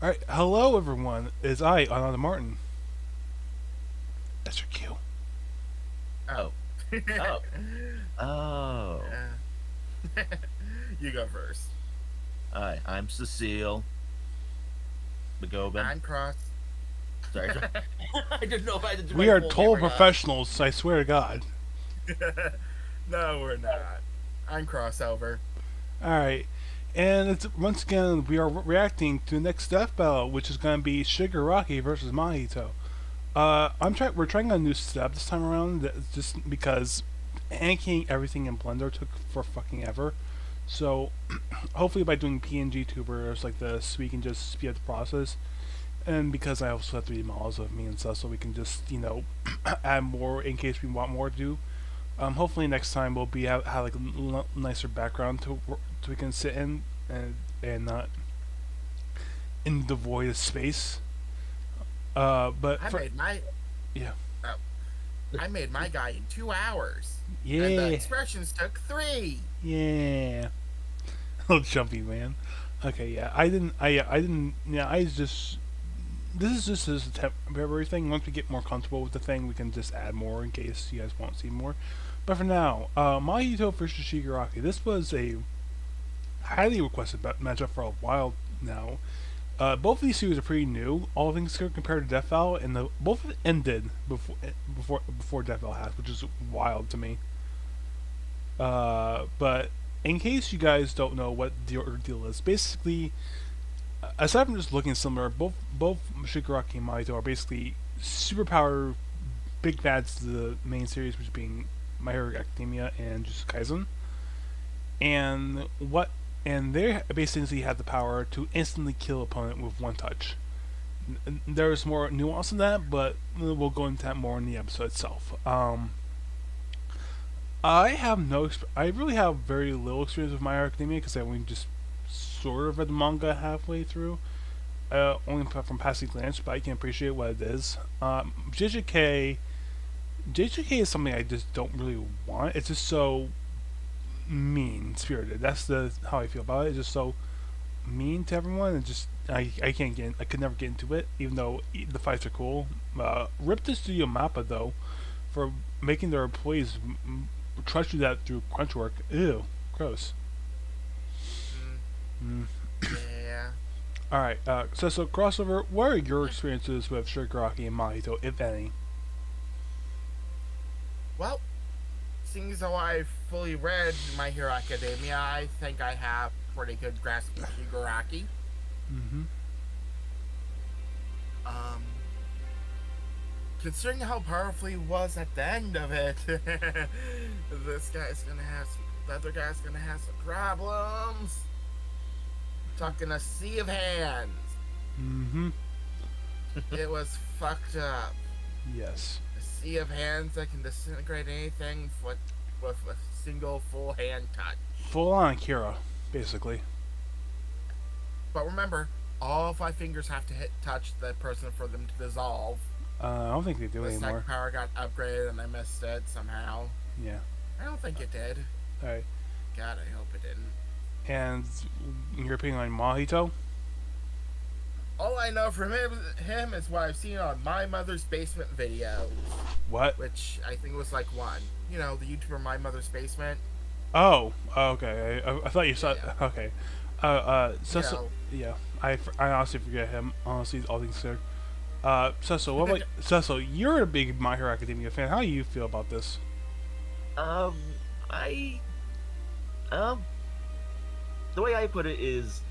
Alright, hello everyone. It's I, Anon the Marten. That's your cue. Oh. Oh. Oh. You go first. Hi, I'm Ciseal McGoban. I'm Cross. Sorry. I didn't know if I had to do We my are full name total or not. professionals, I swear to God. No, we're not. I'm Crossover. Alright, and it's once again we are reacting to the next death battle, which is going to be Shigaraki versus Mahito. We're trying a new step this time around, just because anchoring everything in Blender took for fucking ever. So, hopefully by doing PNG tubers like this, we can just speed up the process. And because I also have 3D models of me and stuff, so we can just, add more in case we want more to do. Hopefully next time we'll have like a nicer background to we can sit in and not in the void of space. But I for made my yeah, oh, I made my guy in 2 hours, and the yeah, expressions took three. yeah, little jumpy man. Okay, yeah, I didn't, yeah, I just this is just a temporary thing. Once we get more comfortable with the thing, we can just add more in case you guys want to see more. But for now, Mahito versus Shigaraki. This was a highly requested matchup for a while now. Both of these series are pretty new, all things compared to Death Vow, and both of it ended before Death Vow has, which is wild to me. But in case you guys don't know what the deal is, basically, aside from just looking similar, both Shigaraki and Mahito are basically superpower big bads to the main series, which being My Hero Academia and Jujutsu Kaisen. And what and they basically have the power to instantly kill opponent with one touch. There's more nuance in that, but we'll go into that more in the episode itself. I really have very little experience with My Hero Academia because I only just sort of read the manga halfway through, only from passing glance, but I can appreciate what it is. JJK is something I just don't really want. It's just so mean spirited. That's the how I feel about it. It's just so mean to everyone, and just I can't get I could never get into it, even though the fights are cool. Rip to Studio Mappa though for making their employees trust you that through crunch work. Ew, gross. Mm, Mm. yeah. All right, so crossover. What are your experiences with Shigaraki and Mahito, if any? Well, seeing as though I fully read My Hero Academia, I think I have pretty good grasp of Shigaraki. Mm-hmm. Um, Considering how powerful he was at the end of it, this guy's gonna have some, the other guy's gonna have some problems. Talking a sea of hands. Mm-hmm. It was fucked up. Yes. A sea of hands that can disintegrate anything with a single full hand touch. Full on Akira, basically. But remember, all five fingers have to hit touch the person for them to dissolve. I don't think they do The anymore. second power got upgraded and I missed it somehow. Yeah. I don't think it did. All right. God, I hope it didn't. And your opinion on Mahito? All I know from him is what I've seen on My Mother's Basement videos, What? which I think was like one. You know, the YouTuber My Mother's Basement. Oh, okay. I thought you saw. Yeah. Okay. You So know, yeah, I honestly forget him. Honestly, all things considered. Cecil, what about Cecil? You're a big My Hero Academia fan. How do you feel about this? Um, I um, the way I put it is,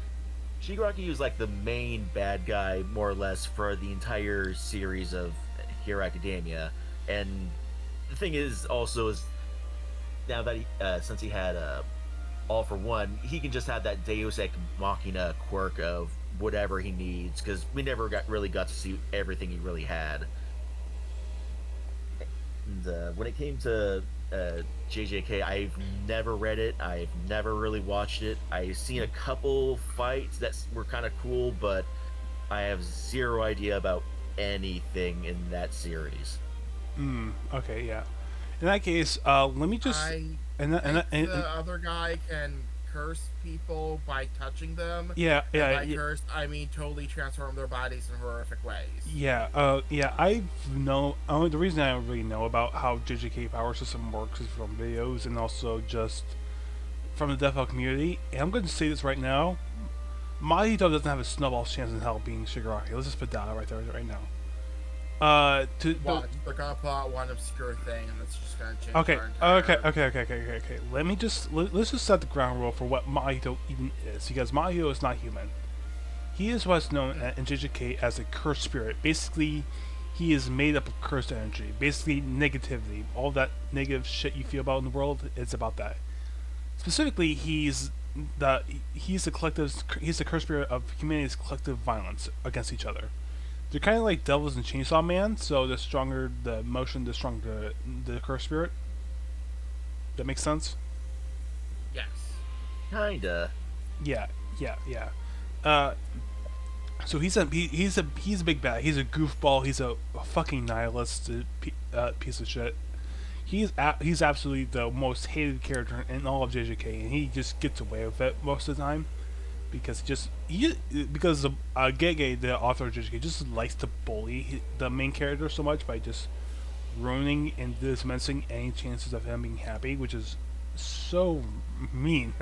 Shigaraki was like the main bad guy, more or less, for the entire series of Hero Academia. And the thing is, also, is now that since he had All for One, he can just have that Deus Ex Machina quirk of whatever he needs, because we never really got to see everything he really had. And when it came to JJK, I've never read it. I've never really watched it. I've seen a couple fights that were kind of cool, but I have zero idea about anything in that series. Hmm. Okay. Yeah. In that case, let me just I and think the other guy can curse people by touching them. Yeah, And yeah, by yeah. curse, I mean totally transform their bodies in horrific ways. Yeah, I know. The reason I don't really know about how JJK power system works is from videos and also just from the Death Note community. And I'm going to say this right now: Mahito doesn't have a snowball's chance in hell being Shigaraki. Let's just put that out right there, right now. Watch, they're gonna pull out one obscure thing, and it's just gonna change Okay, our entire. okay. Let's just set the ground rule for what Mahito even is, because Mahito is not human. He is what's known in JJK as a cursed spirit. Basically, he is made up of cursed energy. Basically, negativity. All that negative shit you feel about in the world, it's about that. Specifically, the he's the cursed spirit of humanity's collective violence against each other. They're kind of like devils and Chainsaw Man. So the stronger the emotion, the stronger the cursed spirit. That makes sense. Yes. Kinda. Yeah, yeah. Uh, so he's a big bad. He's a goofball. He's a fucking nihilist piece of shit. He's absolutely the most hated character in all of JJK, and he just gets away with it most of the time because because Gege, the author of JJK, just likes to bully the main character so much by just ruining and dismissing any chances of him being happy, which is so mean.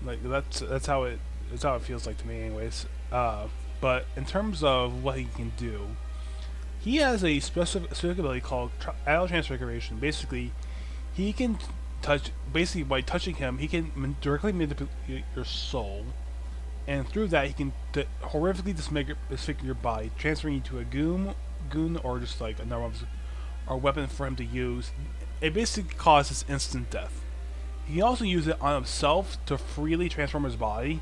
Like that's how it feels like to me, anyways. But in terms of what he can do, he has a specific ability called Adult Transfiguration. Basically, he can touch. Basically, by touching him, he can directly manipulate your soul, and through that, he can horrifically disfigure your body, transferring you to a goon, or just like another or weapon for him to use. It basically causes instant death. He can also use it on himself to freely transform his body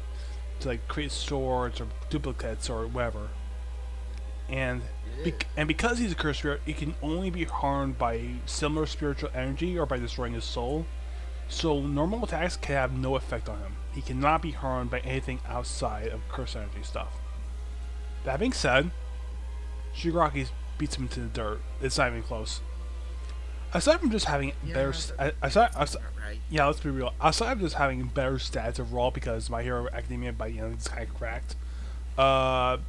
to like create swords or duplicates or whatever. And because he's a cursed spirit, he can only be harmed by similar spiritual energy or by destroying his soul. So normal attacks can have no effect on him. He cannot be harmed by anything outside of cursed energy stuff. That being said, Shigaraki beats him to the dirt. It's not even close. Aside from just having better, Right. yeah, let's be real. Aside from just having better stats overall, because My Hero Academia by the end is kind of cracked. One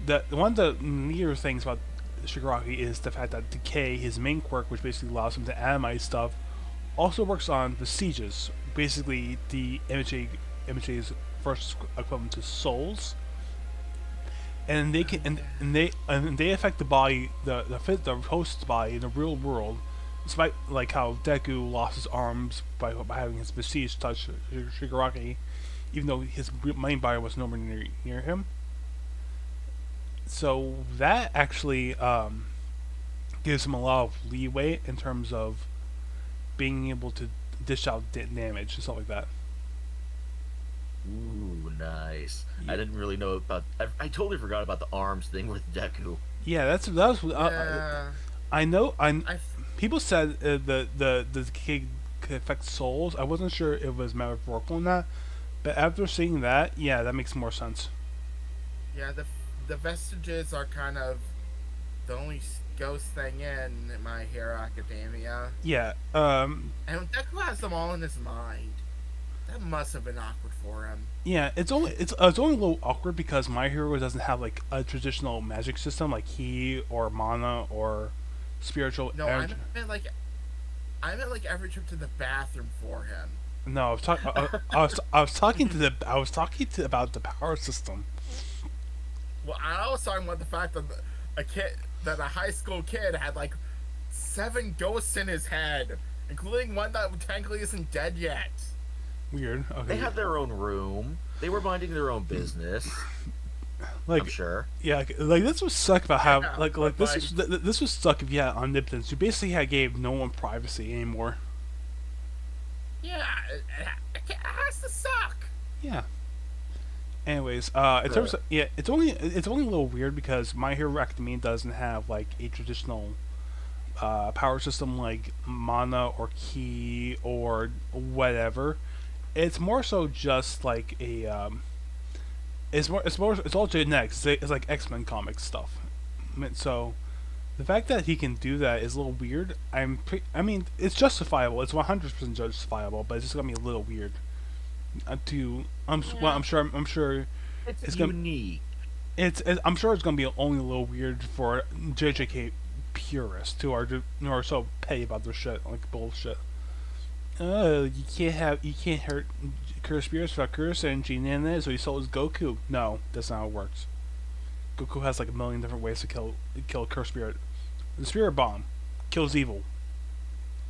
of the neater things about Shigaraki is the fact that Decay, his main quirk, which basically allows him to animate stuff, also works on the sieges. Basically, the MHA's first equivalent to souls, and they can and they affect the body, the host's body in the real world. Despite like how Deku lost his arms by having his besieged touch Shigaraki, even though his main body was nowhere near him. So that actually gives him a lot of leeway in terms of being able to dish out damage and stuff like that. Ooh, nice. Yeah. I didn't really know about. I totally forgot about the arms thing with Deku. Yeah, that was. Yeah. I know. I People said the decay could affect souls. I wasn't sure if it was metaphorical or not, but after seeing that, yeah, that makes more sense. Yeah, the vestiges are kind of the only ghost thing in My Hero Academia. Yeah. And Deku has them all in his mind. That must have been awkward for him. Yeah, it's only a little awkward because My Hero doesn't have like a traditional magic system like Ki or Mana or spiritual No, energy. I meant like every trip to the bathroom for him. No, I was talking about the power system. Well, I was talking about the fact that a high school kid had like 7 ghosts in his head, including one that technically isn't dead yet. Weird. Okay. They had their own room. They were minding their own business. like I'm sure. yeah, like this would suck about how Yeah, like but, this would suck if you had omnipotence. You basically gave no one privacy anymore. Yeah, it has to suck. Yeah. Anyways, in terms of it's only a little weird because My Hero Academia doesn't have like a traditional power system like Mana or Ki or whatever. It's more so just like a it's all genetics. It's like X-Men comics stuff. So the fact that he can do that is a little weird. I mean, it's justifiable. It's 100% justifiable, but it's just gonna be a little weird Well, Yeah. I'm sure It's it's gonna unique. I'm sure it's gonna be only a little weird for JJK purists who are so petty about their shit, like bullshit. Oh, you can't hurt Curse Spirits without Curse and Jinan, so he sold his Goku. No, that's not how it works. Goku has like a million different ways to kill Curse Spirit. The Spirit Bomb kills evil.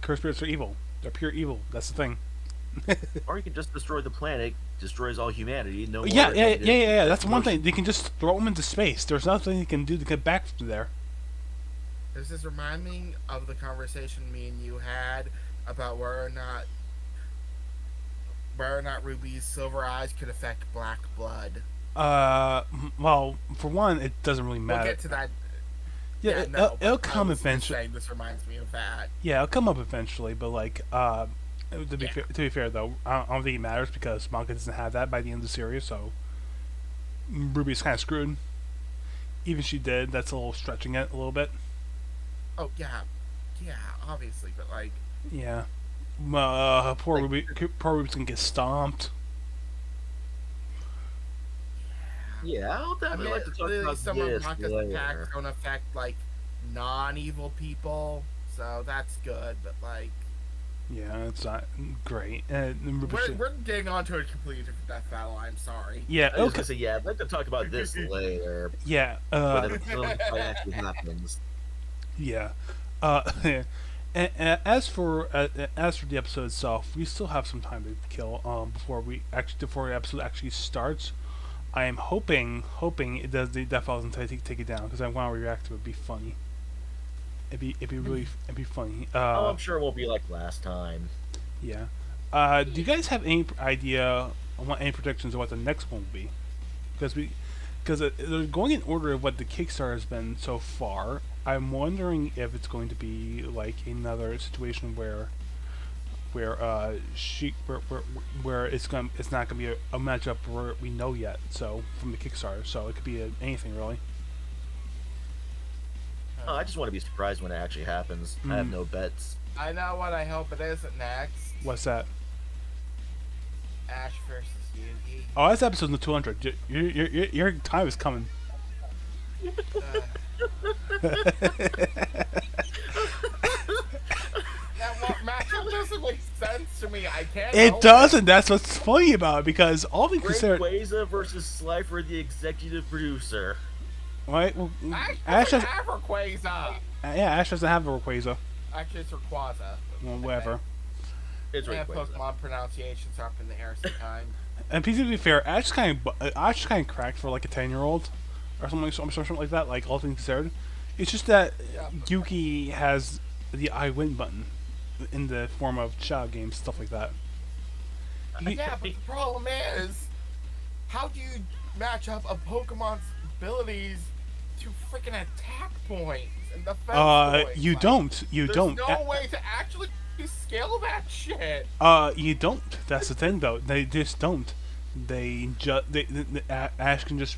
Curse Spirits are evil. They're pure evil. That's the thing. Or you can just destroy the planet, destroys all humanity. No more Yeah. That's one thing. emotion. They can just throw them into space. There's nothing they can do to get back from there. Does this remind me of the conversation me and you had about whether or not Ruby's silver eyes could affect black blood? Well, for one, it doesn't really We'll matter. get to that. Yeah, Yeah, no. it'll I come was just eventually. saying this reminds me of that. Yeah, it'll come up eventually, but like, Yeah. to be fair though, I don't think it matters because manga doesn't have that by the end of the series, so Ruby's kind of screwed. Even if she did, that's a little stretching it a little bit. Oh yeah, yeah, obviously, but like, Yeah. like Poor Ruby's gonna get stomped. Yeah, I'll definitely like to talk Admittedly, about some of this Maka's attacks later. don't affect like non-evil people, so that's good. But like, Yeah, it's not great. And we're getting onto a completely different death battle. I'm sorry. yeah, I was okay, gonna say, yeah, I'd like to talk about this later, yeah, when the film fight actually happens. yeah. Uh, as for the episode itself, we still have some time to kill. Before the episode actually starts. I am hoping it does the Death Files and take it down because I want to react to it. It'd be funny. It'd be funny. Oh, I'm sure it won't be like last time. Yeah. Do you guys have any idea on any predictions of what the next one will be? Because they're going in order of what the Kickstarter has been so far. I'm wondering if it's going to be like another situation where it's not gonna be a matchup where we know yet. So from the Kickstarter, so it could be anything really. Oh, I just want to be surprised when it actually happens. I have no bets. I know what I hope it isn't next. What's that? Ash versus Yugi. Oh, that's episode 200. Your time is coming. That matchup doesn't make sense to me. I can't. It help doesn't. That's what's funny about it because all we consider Rayquaza versus Slifer, the executive producer. right. Well, Ash Ash doesn't have Rayquaza. Ash doesn't have a Rayquaza. Actually, it's Rayquaza. Well, whatever. It's And Rayquaza. Pokemon pronunciations are up in the air sometimes. And to be fair, Ash kind of cracked for like a 10-year-old or something like that. Like all things considered, it's just that Yeah. Yuki has the I win button in the form of Shadow games, stuff like that. Yeah, but the problem is, how do you match up a Pokemon's abilities to freaking attack points and defense points? You Like, don't. You there's don't. no way to actually scale that shit. You don't. That's the thing, though. They just don't. Ash can just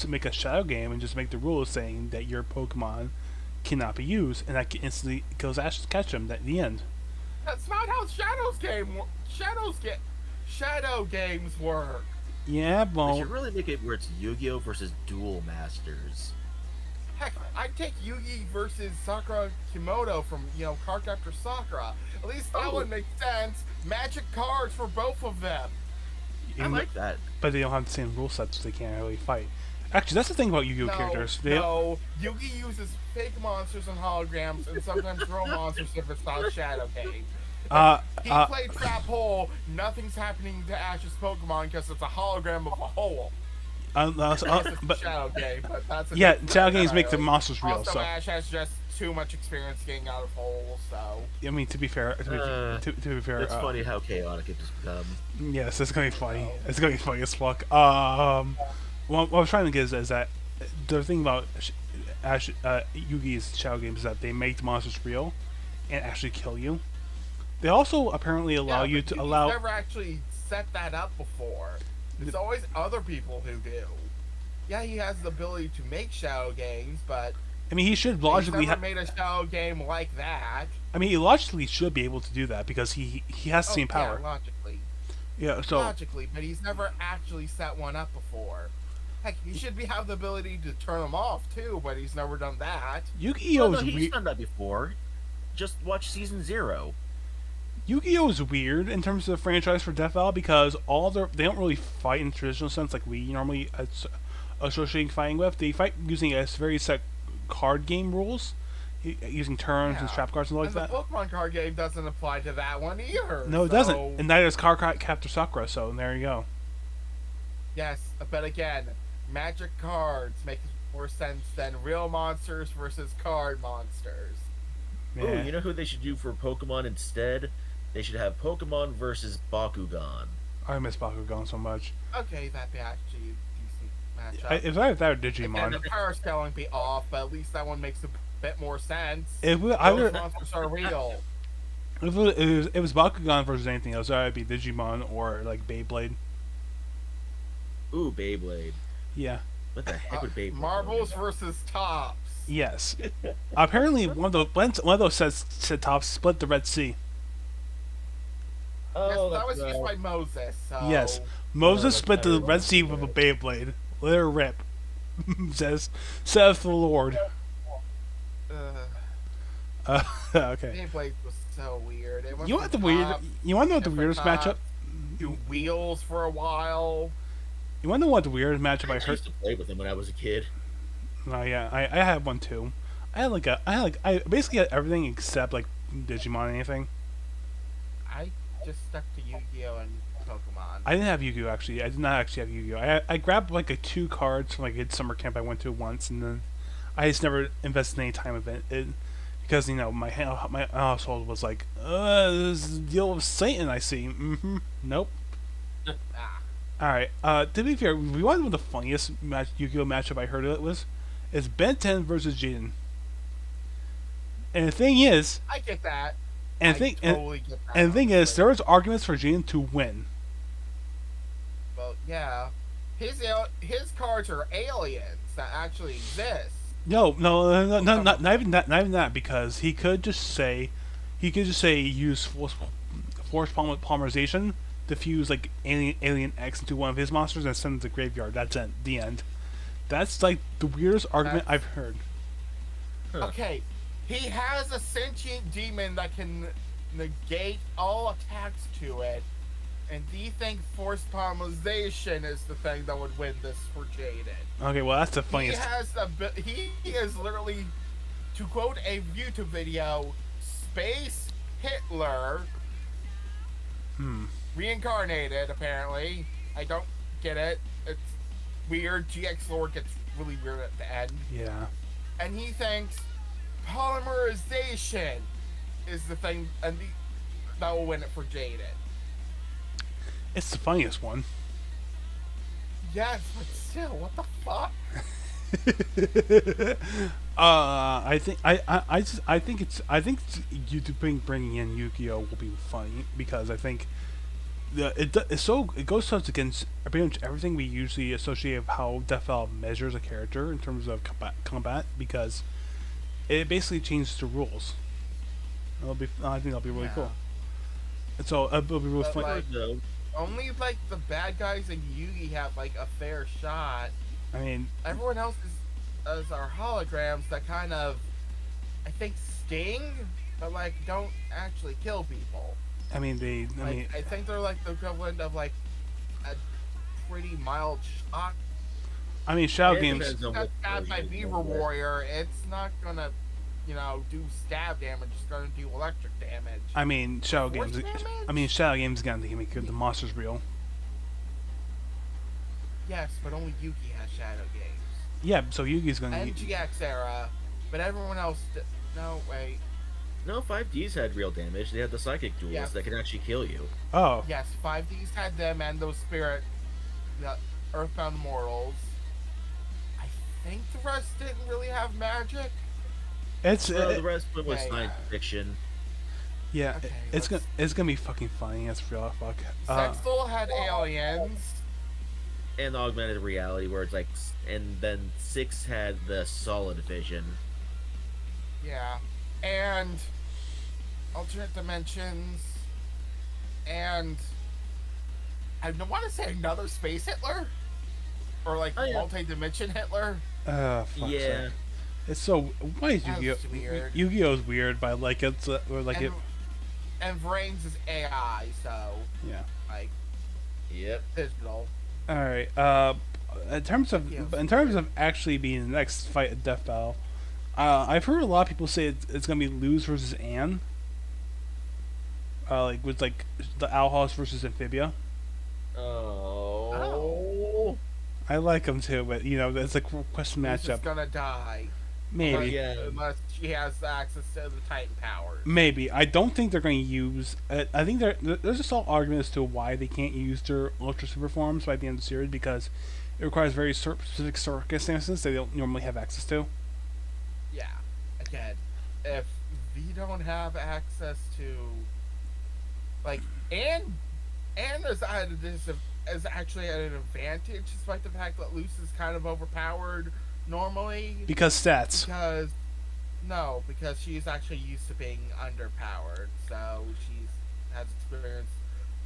make a shadow game and just make the rules saying that your Pokemon cannot be used, and that instantly kills Ash to catch him at the end. That's not how Shadow games work. Yeah, They well, should really make it where it's Yu-Gi-Oh versus Duel Masters. Heck, I'd take Yugi versus Sakura Kimoto from, Cardcaptor Sakura. At least that Oh. would make sense. Magic cards for both of them. I like that. but they don't have the same rule sets, so they can't really fight. Actually, that's the thing about Yu-Gi-Oh characters. No, Yugi uses fake monsters and holograms, and sometimes real monsters if it's not a Shadow game. He played Trap Hole. Nothing's happening to Ash's Pokemon because it's a hologram of a hole. It's a but Shadow game, but that's a yeah, different Shadow games make the entirely. monsters real. Also, So Ash has just too much experience getting out of holes, so. I mean, to be fair, to be fair, It's funny how chaotic it just becomes. yes, it's gonna be funny. It's gonna be funny as fuck. What I was trying to get is that the thing about Yugi's Shadow games is that they make the monsters real and actually kill you. They also apparently allow you but to Yugi's allow. never actually set that up before. It's always other people who do. Yeah, he has the ability to make Shadow games, but I mean, he should he's logically. never made a Shadow game like that. I mean, he logically should be able to do that because he has the same power. Yeah, logically. Yeah. So logically, but he's never actually set one up before. Heck, he should have the ability to turn them off too, but he's never done that. Yu-Gi-Oh Well, no, is he's weird. done that before. Just watch season 0. Yu-Gi-Oh is weird in terms of the franchise for Death Valley because they don't really fight in the traditional sense like we normally associate fighting with. They fight using a very set card game rules, using turns and Yeah. strap cards and like And that. the Pokemon card game doesn't apply to that one either. No, it so... doesn't, and neither does Card Captor Sakura. So there you go. Yes, but again, magic cards make more sense than real monsters versus card monsters. Yeah. Ooh, you know who they should do for Pokemon instead? They should have Pokemon versus Bakugan. I miss Bakugan so much. Okay, that'd be actually a decent matchup. If I had that or Again, Digimon, the power scaling be off, but at least that one makes a bit more sense. if we, Those either monsters are real. if it was Bakugan versus anything else, that would be Digimon or like Beyblade. Ooh, Beyblade. Yeah. What the heck would Beyblade Marbles be? versus tops. Yes. Apparently, one of those set tops split the Red Sea. Oh, Yes, that was that's used by right. Moses. So... Yes, Moses that's split the terrible. Red Sea with a Beyblade. Let her rip. saith the Lord. Okay. Beyblade was so weird. It went You want from the weird? tops, You want to know what the different weirdest tops, matchup? to wheels for a while. You want to know what the weirdest matchup I I heard? used to play with him when I was a kid. Oh yeah, I had one too. I basically had everything except like Digimon and anything. I just stuck to Yu-Gi-Oh and Pokemon. I didn't have Yu-Gi-Oh actually. I did not actually have Yu-Gi-Oh. I grabbed like a 2 cards from like a summer camp I went to once, and then I just never invested any time in it because my household was like, this is the deal with Satan. I see. Nope. Ah, All right. To be fair, we wanted one of the funniest Yu-Gi-Oh matchup I heard of it was, is Ben 10 versus Jaden. And the thing is, I get that. and I thing totally get that. and the thing is, honestly. there was arguments for Jaden to win. Well, yeah. His cards are aliens that actually exist. No, not even that, because he could just say use force polymerization to fuse like alien X into one of his monsters and send it to the graveyard. That's it. The end. That's like the weirdest argument I've heard. Huh. Okay, he has a sentient demon that can negate all attacks to it. And do you think force polymerization is the thing that would win this for Jaden? Okay, well that's the funniest. He is literally, to quote a YouTube video, Space Hitler reincarnated. Apparently, I don't get it. It's weird. GX lore gets really weird at the end, Yeah. and he thinks polymerization is the thing, and that will win it for Jaden. It's the funniest one. Yes, but still, what the fuck? I think you bringing in Yu-Gi-Oh will be funny because I think it goes so against pretty much everything we usually associate with how Death Valley measures a character in terms of combat because it basically changes the rules. I think that'll be really Yeah. cool. And so it'll be really But, funny. like, No. only like the bad guys in Yugi have like a fair shot. I mean, Everyone else is our holograms that kind of, I think, sting, but like don't actually kill people. I mean, I think they're like the equivalent of like a pretty mild shock. Shadow It Games. depends on That's what stabbed by version you Beaver go with. Warrior. It's not gonna, do stab damage. It's gonna do electric damage. Shadow Force Games. damage? Shadow Games got to make the monsters real. Yes, but only Yuki has Shadow Games. Yeah, so Yugi's gonna. And GX era, but everyone else. No, wait. No, 5Ds had real damage. They had the psychic duels Yeah. that can actually kill you. Oh. Yes, 5Ds had them and those the Earthbound Mortals. I think the rest didn't really have magic. It's No, the rest was okay. science fiction. yeah. Okay, It's gonna be fucking funny. That's real fuck. Sextol had aliens. And augmented reality, where it's like, and then 6 had the solid vision. Yeah. And alternate dimensions. And I want to say another space Hitler, or like Oh yeah, multi-dimension Hitler. Fuck's sake. yeah. It's so. Why is That Yu-Gi-Oh? was weird. Yu-Gi-Oh's weird, but like it's or like And it. Vrains is AI, so Yeah. like Yep. digital. All right. Yeah, In terms of actually being the next fight at Death Battle, I've heard a lot of people say it's gonna be Luz versus Anne. Like with like the Owl House versus Amphibia. Oh. I like them too, but you know it's like a question Lucy's matchup. gonna die. Maybe. Yeah. Unless she has access to the Titan powers. Maybe. I don't think they're going to use. I think there's just all argument as to why they can't use their ultra super forms by the end of the series because it requires very specific circumstances they don't normally have access to. Yeah. Again, if we don't have access to, like, and is actually at an advantage despite the fact that Luce is kind of overpowered normally. Because stats. Because she's actually used to being underpowered, so she has experience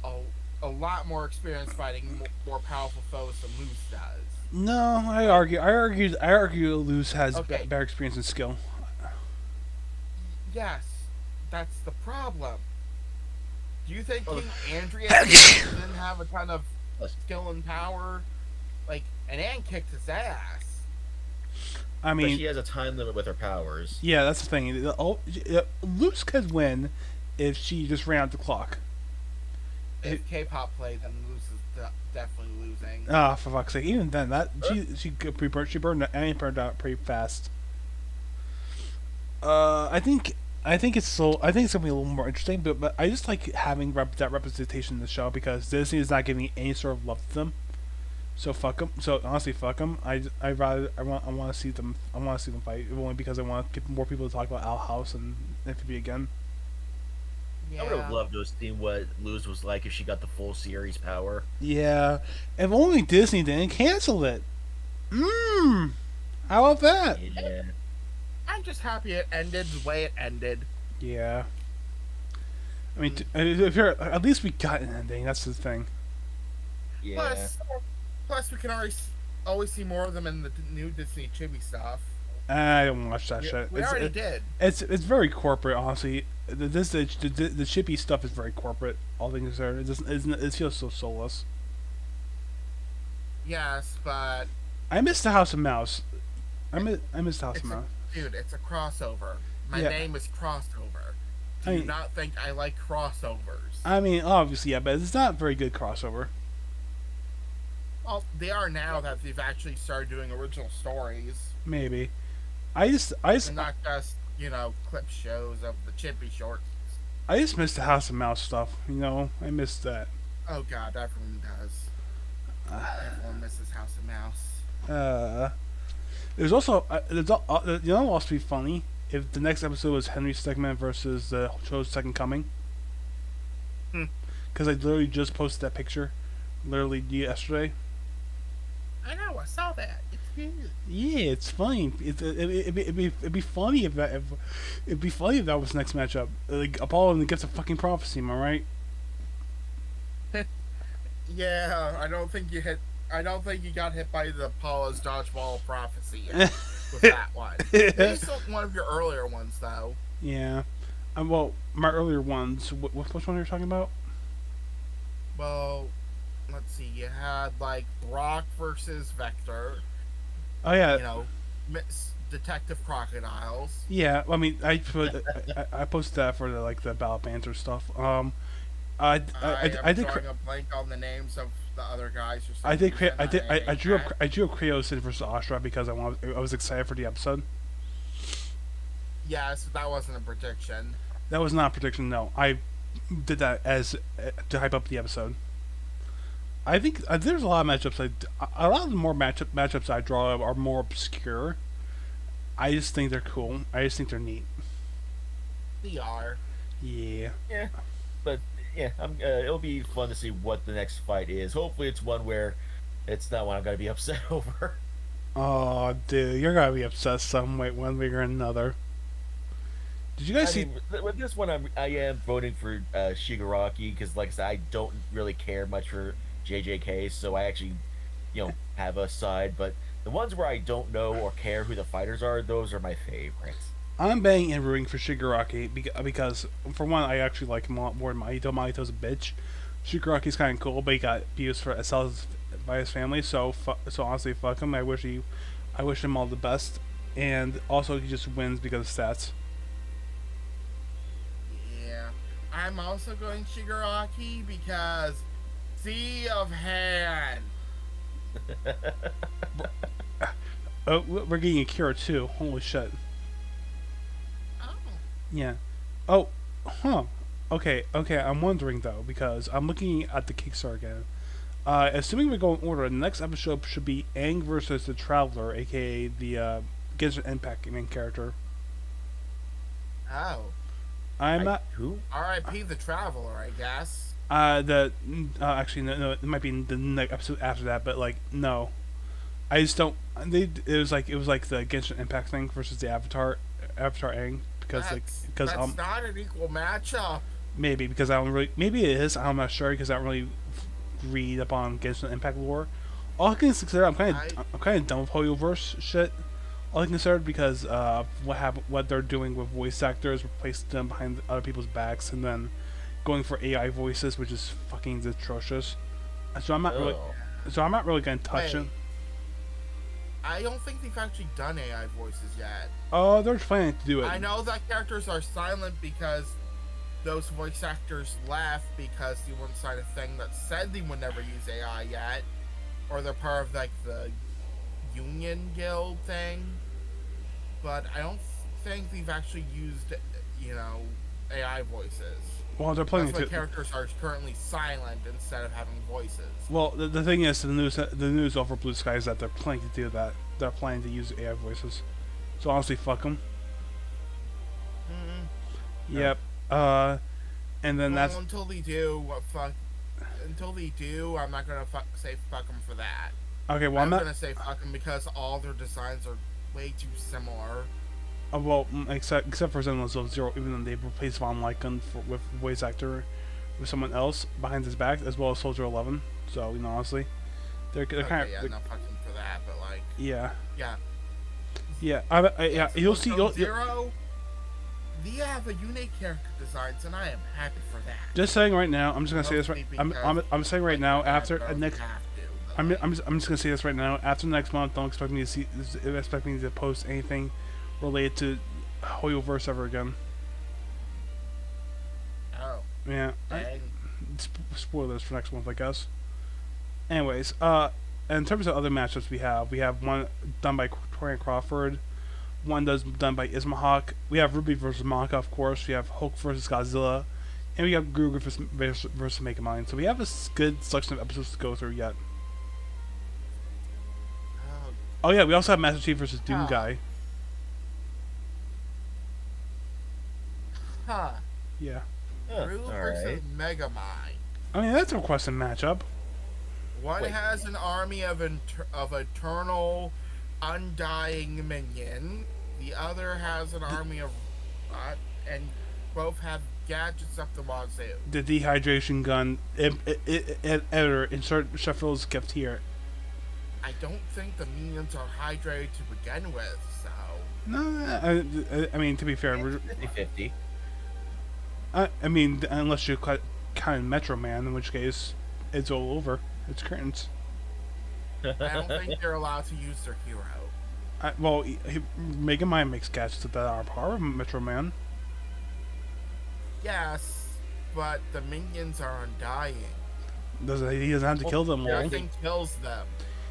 a lot more experience fighting more powerful foes than Luce does. No, I argue Luz has Okay. better experience and skill. Yes, that's the problem. Do you think King Andrea didn't have a ton of skill and power? Like, and Anne kicked his ass. I But mean, she has a time limit with her powers. yeah, that's the thing. Luz could win if she just ran out the clock. If K-pop played, then Luce is definitely losing. Ah, for fuck's sake! Even then, she burned out pretty fast. I think it's gonna be a little more interesting, but I just like having that representation in the show because Disney is not giving any sort of love to them. So fuck them. So honestly, fuck them. I want to see them. I want to see them fight only because I want more people to talk about Owl House and Amphibia again. Yeah. I would have loved to have seen what Luz was like if she got the full series power. Yeah, if only Disney didn't cancel it. How about that? Yeah. I'm just happy it ended the way it ended. Yeah. I mean, if you're at least we got an ending. That's the thing. Yeah. Plus we can always see more of them in the new Disney Chibi stuff. I don't watch that shit. We already did. It's very corporate, honestly. The chippy stuff is very corporate. All things are. It feels so soulless. Yes, but I miss the House of Mouse. I miss the House of Mouse. Dude, it's a crossover. My name is Crossover. Do you not think I like crossovers? I mean, obviously, yeah, but it's not very good crossover. Well, they are now that they've actually started doing original stories. Maybe. I just And not just, clip shows of the Chippy shorts. I just miss the House of Mouse stuff. I miss that. Oh god, everyone does. Everyone misses House of Mouse. There's also what else would be funny if the next episode was Henry Stegman versus the show's Second Coming. Because I literally just posted that picture, literally yesterday. I know, I saw that. It's cute. Yeah, it's funny. It'd be funny if that was the next matchup. Like Apollo and the Gifts of Fucking Prophecy. Am I right? Yeah, I don't think you got hit by the Apollo's dodgeball of prophecy yet with that one. Maybe still one of your earlier ones though. Yeah. Well, my earlier ones. Which one are you talking about? Well, let's see. You had like Brock versus Vector. Oh yeah. Detective Crocodiles. Yeah. I mean, I posted that for the Battle Panther stuff. I'm drawing a blank on the names of the other guys. I drew up Kratos versus Astra because I was excited for the episode. Yes, that wasn't a prediction. That was not a prediction. No, I did that as to hype up the episode. I think there's a lot of matchups. A lot of the more matchups I draw are more obscure. I just think they're cool. I just think they're neat. They are. Yeah. Yeah. But yeah, it'll be fun to see what the next fight is. Hopefully, it's one where it's not one I'm gonna be upset over. Oh, dude, you're gonna be upset some way, one way or another. Did you guys see? With this one, I am voting for Shigaraki because, like I said, I don't really care much for JJK, so I actually, have a side. But the ones where I don't know or care who the fighters are, those are my favorites. I'm banging and rooting for Shigaraki because, for one, I actually like him a lot more than Mahito. Mahito's a bitch. Shigaraki's kind of cool, but he got abused for assault by his family. So honestly, fuck him. I wish him all the best. And also, he just wins because of stats. Yeah. I'm also going Shigaraki because Sea of Hand. Oh, we're getting Akira too. Holy shit. Oh. Yeah. Oh, huh. Okay. I'm wondering though because I'm looking at the Kickstarter again. Assuming we go in order, the next episode should be Aang versus the Traveler, aka the Genshin Impact main character. Oh. I'm not. Who? R.I.P. the Traveler, I guess. Actually no, it might be the next episode after that, but like no, I just don't. It was like the Genshin Impact thing versus the Avatar Aang because that's not an equal matchup. maybe because I don't really, maybe it is, I'm not sure because I don't really read up on Genshin Impact lore. All I can consider, I'm kind of done with Hoyoverse shit. All I can consider because what they're doing with voice actors, replacing them behind other people's backs, and then going for AI voices, which is fucking atrocious. So I'm not really gonna touch it. I don't think they've actually done AI voices yet. Oh, they're planning to do it. I know that characters are silent because those voice actors left because they wouldn't sign a thing that said they would never use AI yet, or they're part of like the union guild thing. But I don't think they've actually used, AI voices. Well, they're planning That's why to. characters are currently silent instead of having voices. Well, the thing is, the news over Blue Sky is that they're planning to do that. They're planning to use AI voices. So honestly, fuck them. Mm-hmm. Yep. And then that's until they do. Until they do, I'm not gonna say fuck them for that. okay. Well, I'm gonna say fuck them because all their designs are way too similar. Well, except for Zenless Zero, even though they replaced Von Lycan with voice actor with someone else behind his back, as well as Soldier 11. So honestly, they're kind of not fucking for that, but like yeah. Yeah, You'll see. Zero. They have a unique character designs, and I am happy for that. Just saying right now, I'm just gonna say this right. I'm saying right now after next. I'm just gonna say this right now. After next month, don't expect me to post anything related to Hoyoverse ever again. Oh. Yeah. Spoilers for next month, I guess. Anyways, in terms of other matchups we have one done by Torian Crawford, one done by Ismahawk. We have Ruby versus Maka, of course. We have Hulk versus Godzilla, and we have Guru versus Megamind. So we have a good selection of episodes to go through yet. Oh yeah, we also have Master Chief versus Doom Guy. Huh. Yeah. Gru versus Megamind. I mean, that's a requested matchup. One has an army of eternal, undying minion. The other has an army of, and both have gadgets up the wazoo. The dehydration gun. Editor, insert Sheffield's gift here. I don't think the minions are hydrated to begin with, so. No, I mean, to be fair, 50-50. I mean, unless you count Metro Man, in which case it's all over. It's curtains. I don't think they're allowed to use their hero. Well, Megamind makes gadgets that are part of Metro Man. Yes, but the minions are undying. He doesn't have to kill them all. Nothing kills them.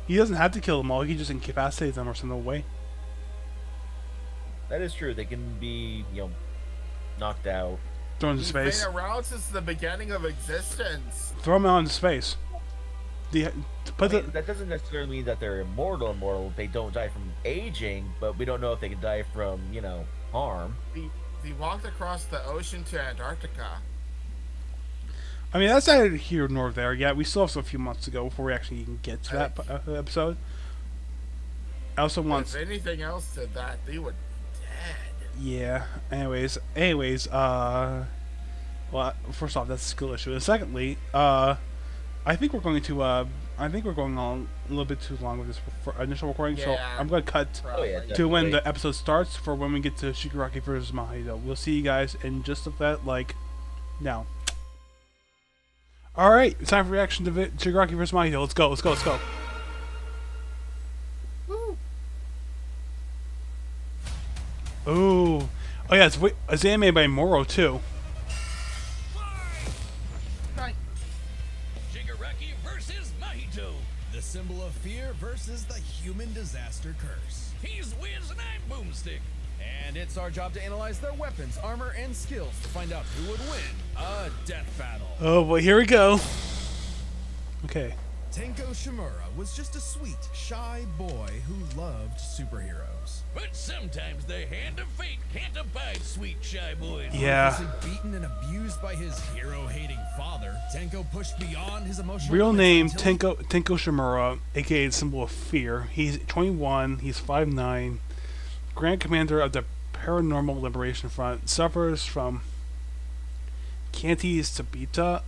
He doesn't have to kill them all. He just incapacitates them or send them away. That is true. They can be, knocked out. Thrown into space. He's been around since the beginning of existence. Throw them out into space. That doesn't necessarily mean that they're immortal. They don't die from aging, but we don't know if they can die from, harm. They walked across the ocean to Antarctica. I mean, that's neither here nor there. Yeah, we still have a few months to go before we actually can get to that episode. I also want. If anything else did that, they would be dead. Yeah. Anyways. Well, first off, that's a skill issue. And secondly, I I think we're going to. I think we're going on a little bit too long with this for initial recording, so Yeah. I'm going to cut to when the episode starts for when we get to Shigaraki versus Mahito. We'll see you guys in just a bit, like now. All right, it's time for reaction to Shigaraki versus Mahito. Let's go. Let's go. Let's go. Ooh. Oh yeah, it's animated by Moro too. Shigaraki versus Mahito. The symbol of fear versus the human disaster curse. He's Wiz and I'm Boomstick. And it's our job to analyze their weapons, armor, and skills to find out who would win a death battle. Oh boy, here we go. Okay. Tenko Shimura was just a sweet, shy boy who loved superheroes. But sometimes the hand of fate can't abide sweet, shy boys. Yeah. Obviously beaten and abused by his hero-hating father, Tenko pushed beyond his emotional Real limits name until Tenko Shimura, aka the symbol of fear. He's 21. He's 5'9". Grand Commander of the Paranormal Liberation Front. Suffers from Kanti Sabita.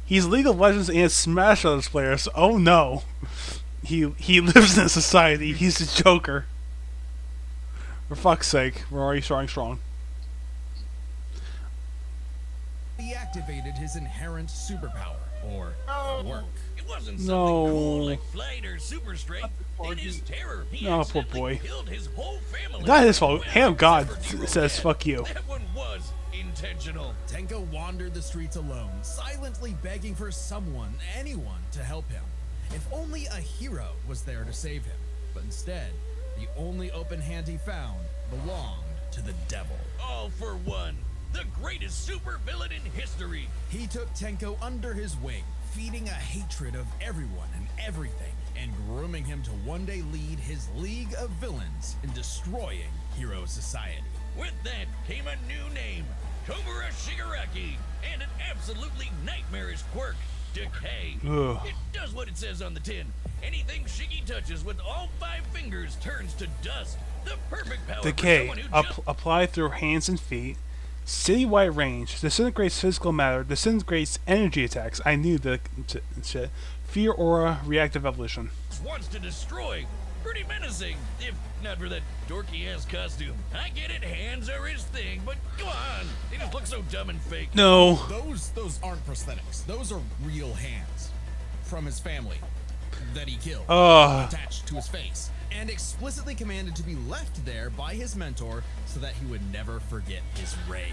He's League of Legends and Smash Brothers player. So, oh no, he lives in a society. He's a Joker. For fuck's sake, we're already starting strong. he activated his inherent superpower, or work. It wasn't something No. cool like flight or super strength. In his terror, he No, poor accidentally boy. killed his whole family. Not his fault. Well, Hand of God except for Hero says Dad. fuck you. That one was intentional. Tenko wandered the streets alone, silently begging for someone, anyone, to help him. If only a hero was there to save him. But instead, the only open hand he found belonged to the devil. All for one. The greatest supervillain in history. He took Tenko under his wing, feeding a hatred of everyone and everything, and grooming him to one day lead his League of Villains in destroying Hero Society. With that came a new name, Kobura Shigaraki, and an absolutely nightmarish quirk, Decay. Ugh. It does what it says on the tin. Anything Shiggy touches with all 5 fingers turns to dust. The perfect power for Decay. someone who just Applied through hands and feet. Citywide range. Disintegrates physical matter. Disintegrates energy attacks. I knew the shit. Fear aura. Reactive evolution. wants to destroy. Pretty menacing, if not for that dorky-ass costume. I get it, hands are his thing, but come on. They just look so dumb and fake. No. Those aren't prosthetics. Those are real hands from his family that he killed, attached to his face, and explicitly commanded to be left there by his mentor so that he would never forget his rage.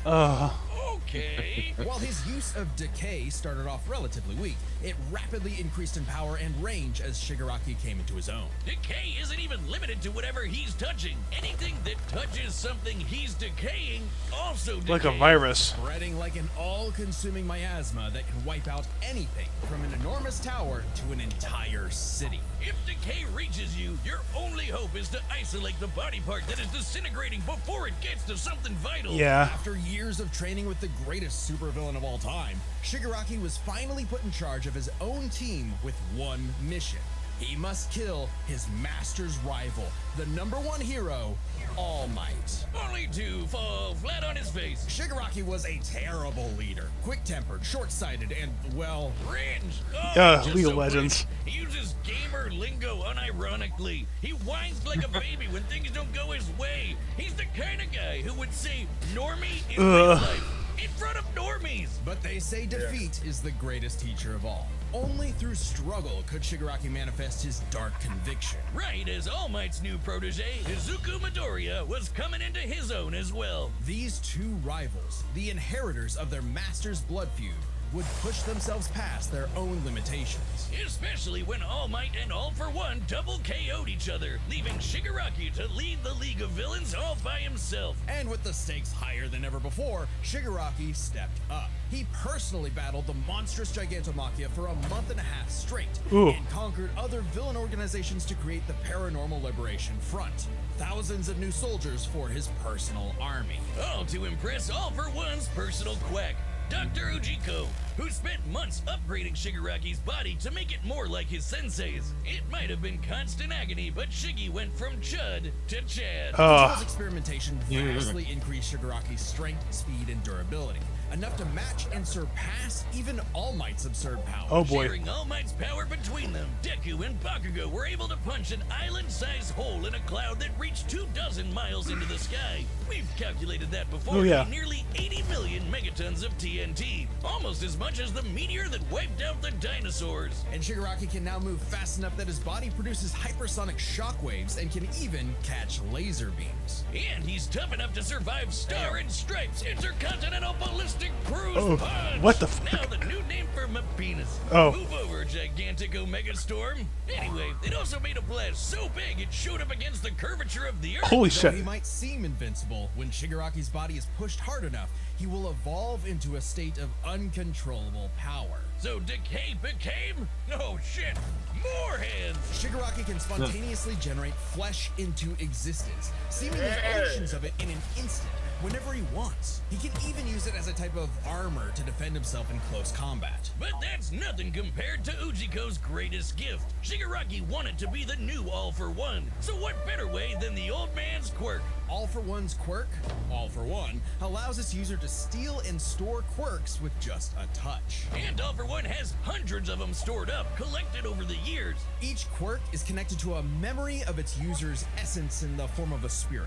Okay. While his use of decay started off relatively weak, it rapidly increased in power and range as Shigaraki came into his own. Decay isn't even limited to whatever he's touching. Anything that touches something he's decaying also decays. Like a virus. Spreading like an all-consuming miasma that can wipe out anything from an enormous tower to an entire city. If decay reaches you, your only hope is to isolate the body part that is disintegrating before it gets to something vital. Yeah. After years of training with the greatest supervillain of all time, Shigaraki was finally put in charge of his own team with one mission. He must kill his master's rival, the #1 hero, All Might. Only to fall flat on his face. Shigaraki was a terrible leader, quick-tempered, short-sighted, and, well, Cringe. League of just so Legends. quick. He uses gamer lingo unironically. He whines like a baby when things don't go his way. He's the kind of guy who would say normie in real life in front of normies. but they say defeat is the greatest teacher of all. Only through struggle could Shigaraki manifest his dark conviction. Right as All Might's new protege, Izuku Midoriya, was coming into his own as well. These two rivals, the inheritors of their master's blood feud, would push themselves past their own limitations. Especially when All Might and All for One double KO'd each other, leaving Shigaraki to lead the League of Villains all by himself. And with the stakes higher than ever before, Shigaraki stepped up. He personally battled the monstrous Gigantomachia for a month and a half straight, and conquered other villain organizations to create the Paranormal Liberation Front. Thousands of new soldiers for his personal army. All to impress All for One's personal quack. Dr. Ujiko, who spent months upgrading Shigaraki's body to make it more like his sensei's. It might have been constant agony, but Shiggy went from Chud to Chad. Ujiko's experimentation vastly increased Shigaraki's strength, speed, and durability, enough to match and surpass even All Might's absurd power. Oh boy. Sharing All Might's power between them, Deku and Bakugo were able to punch an island-sized hole in a cloud that reached 24 miles into the sky. We've calculated that before. Oh, yeah. Nearly 80 million megatons of TNT, almost as much as the meteor that wiped out the dinosaurs. And Shigaraki can now move fast enough that his body produces hypersonic shockwaves and can even catch laser beams. And he's tough enough to survive Star and Stripes Intercontinental Ballistic Cruise Oh, Punch. what the fuck? Now the new name for my penis. Oh. Move over, gigantic Omega Storm. Anyway, it also made a blast so big it showed up against the curvature of the Earth. Holy Though shit. he might seem invincible, when Shigaraki's body is pushed hard enough, he will evolve into a state of uncontrollable power. So Decay became? Oh shit, more hands! Shigaraki can spontaneously generate flesh into existence, seemingly oceans of it in an instant, whenever he wants. He can even use it as a type of armor to defend himself in close combat. But that's nothing compared to Ujiko's greatest gift. Shigaraki wanted to be the new All for One, so what better way than the old man's quirk? All for One's quirk, All for One, allows its user to steal and store quirks with just a touch. And All for One has hundreds of them stored up, collected over the years. Each quirk is connected to a memory of its user's essence in the form of a spirit,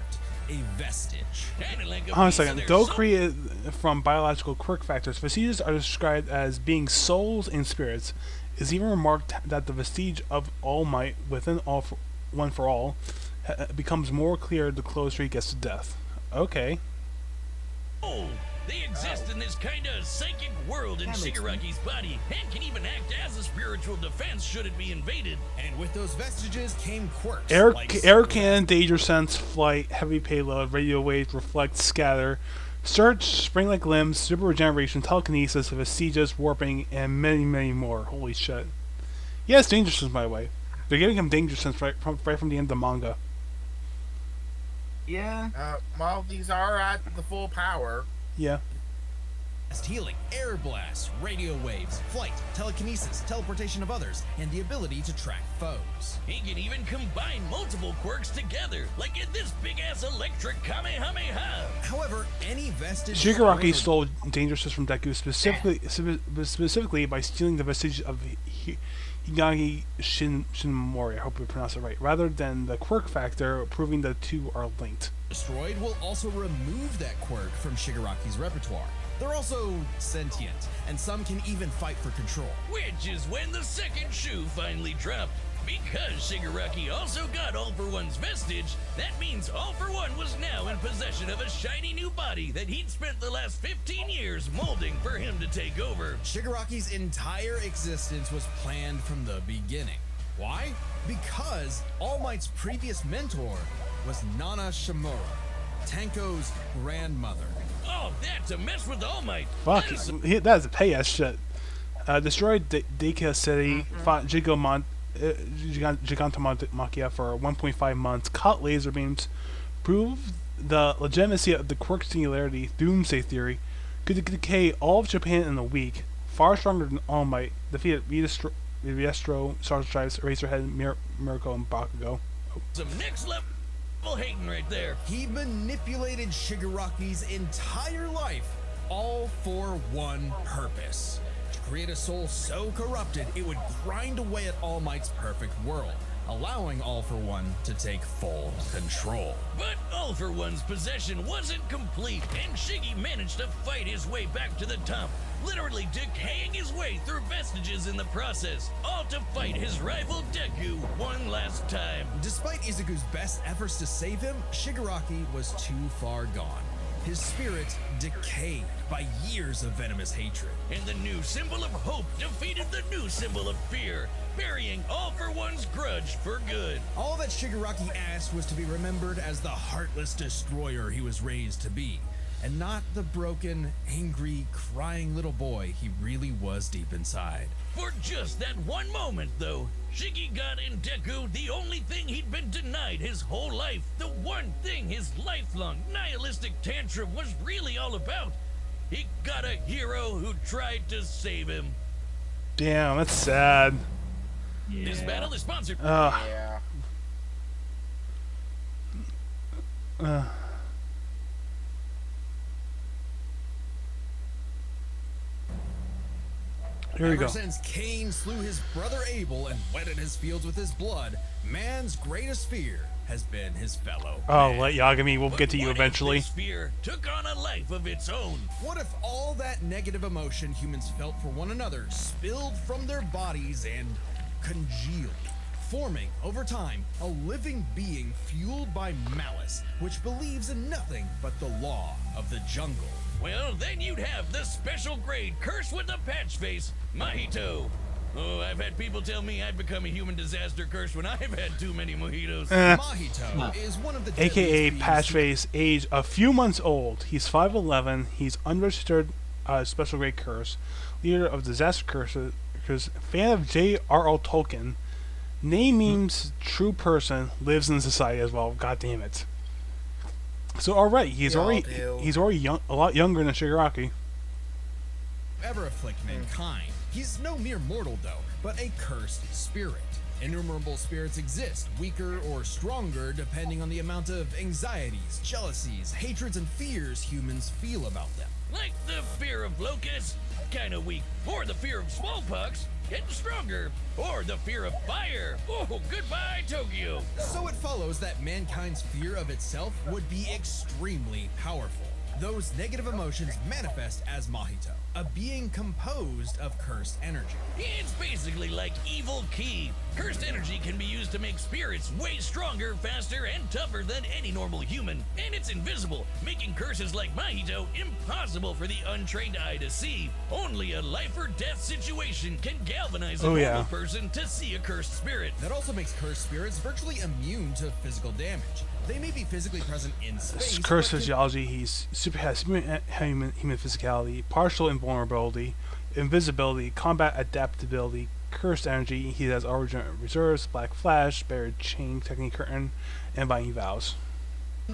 a vestige. Kinda like a Hold on a piece of second. their Though soul. created from biological quirk factors, vestiges are described as being souls and spirits. It's even remarked that the vestige of All Might within All for One for All becomes more clear the closer he gets to death. Okay. Oh, they exist in this kind of psychic world in Shigaraki's body, and can even act as a spiritual defense should it be invaded. And with those vestiges came quirks. Air cannon, danger sense, flight, heavy payload, radio waves, reflect, scatter, search, spring-like limbs, super regeneration, telekinesis, vestiges, warping, and many, many more. Holy shit. He has danger sense, by the way. They're giving him danger sense right from the end of the manga. Yeah. Well, these are at the full power. Yeah. Healing, air blasts, radio waves, flight, telekinesis, teleportation of others, and the ability to track foes. He can even combine multiple quirks together, like in this big-ass electric Kamehameha. However, any vestige... Shigaraki stole danger sense from Deku specifically by stealing the vestige of Higagi Shinmori, I hope we pronounce it right, rather than the quirk factor, proving the two are linked. Destroyed will also remove that quirk from Shigaraki's repertoire. They're also sentient, and some can even fight for control. Which is when the second shoe finally dropped. Because Shigaraki also got All for One's vestige, that means All for One was now in possession of a shiny new body that he'd spent the last 15 years molding for him to take over. Shigaraki's entire existence was planned from the beginning. Why? Because All Might's previous mentor was Nana Shimura, Tanko's grandmother. Oh, that to mess with All Might. Fuck, that's a pay-ass shit. Destroyed Deika City, fought Gigantomachia for 1.5 months, caught laser beams, proved the legitimacy of the quirk singularity doomsday theory, could decay all of Japan in a week, far stronger than All Might, defeated Viestro, Star Stripes, Eraserhead, Mirko, and Bakugo. Some next level hating right there. He manipulated Shigaraki's entire life, all for one purpose. To create a soul so corrupted, it would grind away at All Might's perfect world, allowing All for One to take full control. But All for One's possession wasn't complete, and Shiggy managed to fight his way back to the top, literally decaying his way through vestiges in the process, all to fight his rival Deku one last time. Despite Izuku's best efforts to save him, Shigaraki was too far gone. His spirit decayed by years of venomous hatred. And the new symbol of hope defeated the new symbol of fear, burying All for One's grudge for good. All that Shigaraki asked was to be remembered as the heartless destroyer he was raised to be, and not the broken, angry, crying little boy he really was deep inside. For just that one moment, though, Shiggy got in Deku the only thing he'd been denied his whole life, the one thing his lifelong nihilistic tantrum was really all about. He got a hero who tried to save him. Damn, that's sad. This battle is sponsored. Yeah. Here we Ever go. since Cain slew his brother Abel and wetted his fields with his blood, man's greatest fear has been his fellow Oh, man. let Yagami. We'll But get to you what if eventually. this fear took on a life of its own? What if all that negative emotion humans felt for one another spilled from their bodies and congealed, forming, over time, a living being fueled by malice, which believes in nothing but the law of the jungle? Well, then you'd have the special grade curse with the patch face, Mahito. Oh, I've had people tell me I've become a human disaster curse when I've had too many mojitos. Mahito is one of the AKA deadliest beings Patchface, age a few months old. He's 5'11". He's unregistered special grade curse, leader of disaster curses, fan of J.R.R. Tolkien. Name means true person, lives in society as well. God damn it. So alright, he's Y'all already do. young, a lot younger than Shigaraki. ever afflict mankind. He's no mere mortal, though, but a cursed spirit. Innumerable spirits exist, weaker or stronger, depending on the amount of anxieties, jealousies, hatreds, and fears humans feel about them. Like the fear of locusts, kinda weak. Or the fear of smallpox, getting stronger. Or the fear of fire. Oh, goodbye, Tokyo. So it follows that mankind's fear of itself would be extremely powerful. Those negative emotions manifest as Mahito, a being composed of cursed energy. It's basically like evil ki. Cursed energy can be used to make spirits way stronger, faster, and tougher than any normal human. And it's invisible, making curses like Mahito impossible for the untrained eye to see. Only a life or death situation can galvanize a normal person to see a cursed spirit. That also makes cursed spirits virtually immune to physical damage. They may be physically present in space. Cursed but can physiology, has human physicality, partial invulnerability, invisibility, combat adaptability, cursed energy. He has origin reserves, black flash, buried chain, technique curtain, and binding vows.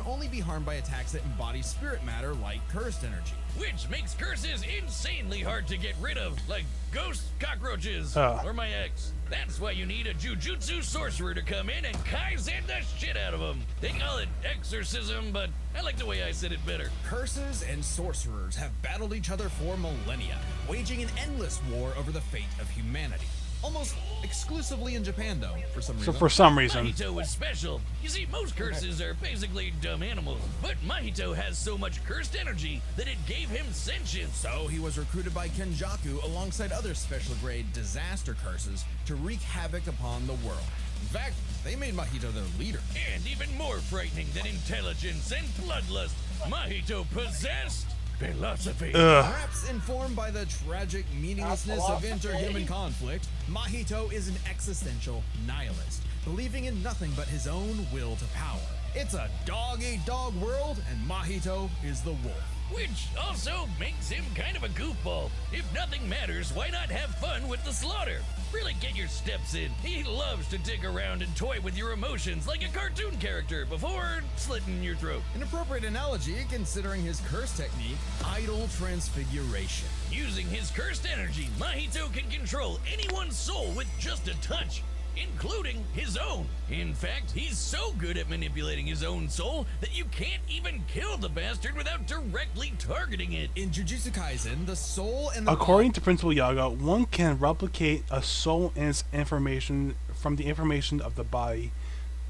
only be harmed by attacks that embody spirit matter like cursed energy. Which makes curses insanely hard to get rid of, like ghosts, cockroaches, or my ex. That's why you need a Jujutsu sorcerer to come in and Kaizen the shit out of them. They call it exorcism, but I like the way I said it better. Curses and sorcerers have battled each other for millennia, waging an endless war over the fate of humanity. Almost exclusively in Japan, though, for some reason. So for some reason. Mahito is special. You see, most curses are basically dumb animals, but Mahito has so much cursed energy that it gave him sentience. So he was recruited by Kenjaku alongside other special grade disaster curses to wreak havoc upon the world. In fact, they made Mahito their leader. And even more frightening than intelligence and bloodlust, Mahito possessed philosophy. Perhaps informed by the tragic meaninglessness of interhuman conflict, Mahito is an existential nihilist, believing in nothing but his own will to power. It's a dog-eat-dog world, and Mahito is the wolf. Which also makes him kind of a goofball. If nothing matters, why not have fun with the slaughter? Really get your steps in. He loves to dig around and toy with your emotions like a cartoon character before slitting your throat. An appropriate analogy considering his curse technique, idle transfiguration. Using his cursed energy, Mahito can control anyone's soul with just a touch, including his own. In fact, he's so good at manipulating his own soul that you can't even kill the bastard without directly targeting it. In Jujutsu Kaisen, the soul and the According to Principal Yaga, one can replicate a soul and its information from the information of the body,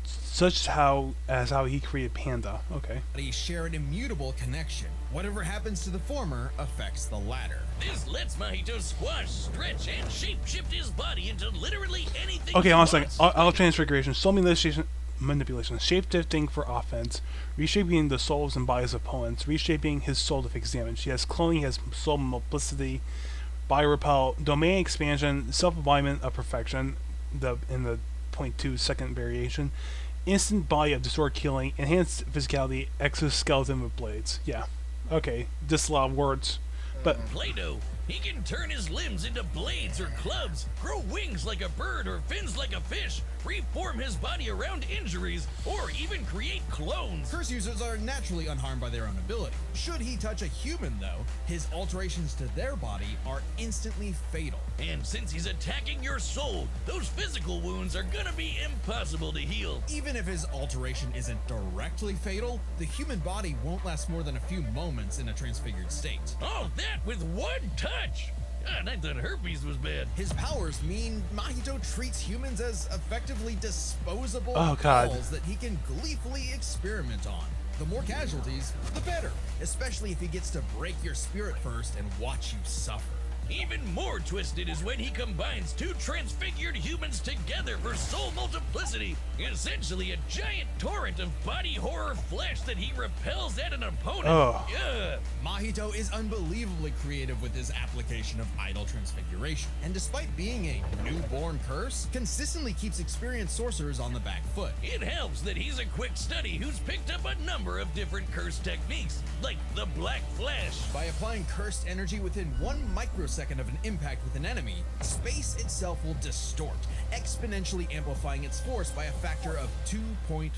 such as how he created Panda. Okay. body share an immutable connection. Whatever happens to the former affects the latter. This lets Mahito squash, stretch, and shape-shift his body into literally anything Okay, he hold on a second. wants. Auto transfiguration, soul manipulation, shape-shifting for offense, reshaping the souls and bodies of opponents, reshaping his soul to fix damage. He has cloning, he has soul multiplicity, body repel, domain expansion, self-embodiment of perfection, in the 0.2 second variation, instant body of disorder killing, enhanced physicality, exoskeleton with blades. Yeah. Okay, just a lot of words. But Play-Doh. He can turn his limbs into blades or clubs, grow wings like a bird or fins like a fish, reform his body around injuries, or even create clones. Curse users are naturally unharmed by their own ability. Should he touch a human, though, his alterations to their body are instantly fatal. And since he's attacking your soul, those physical wounds are gonna be impossible to heal. Even if his alteration isn't directly fatal, the human body won't last more than a few moments in a transfigured state. All that with one touch! God, I thought herpes was bad. His powers mean Mahito treats humans as effectively disposable Oh, God. dolls that he can gleefully experiment on. The more casualties, the better, especially if he gets to break your spirit first and watch you suffer. Even more twisted is when he combines two transfigured humans together for soul multiplicity, essentially a giant torrent of body horror flesh that he repels at an opponent. Oh. Yeah. Mahito is unbelievably creative with his application of idol transfiguration, and despite being a newborn curse, consistently keeps experienced sorcerers on the back foot. It helps that he's a quick study who's picked up a number of different curse techniques, like the Black Flash. By applying cursed energy within 1 microsecond of an impact with an enemy, space itself will distort, exponentially amplifying its force by a factor of 2.5.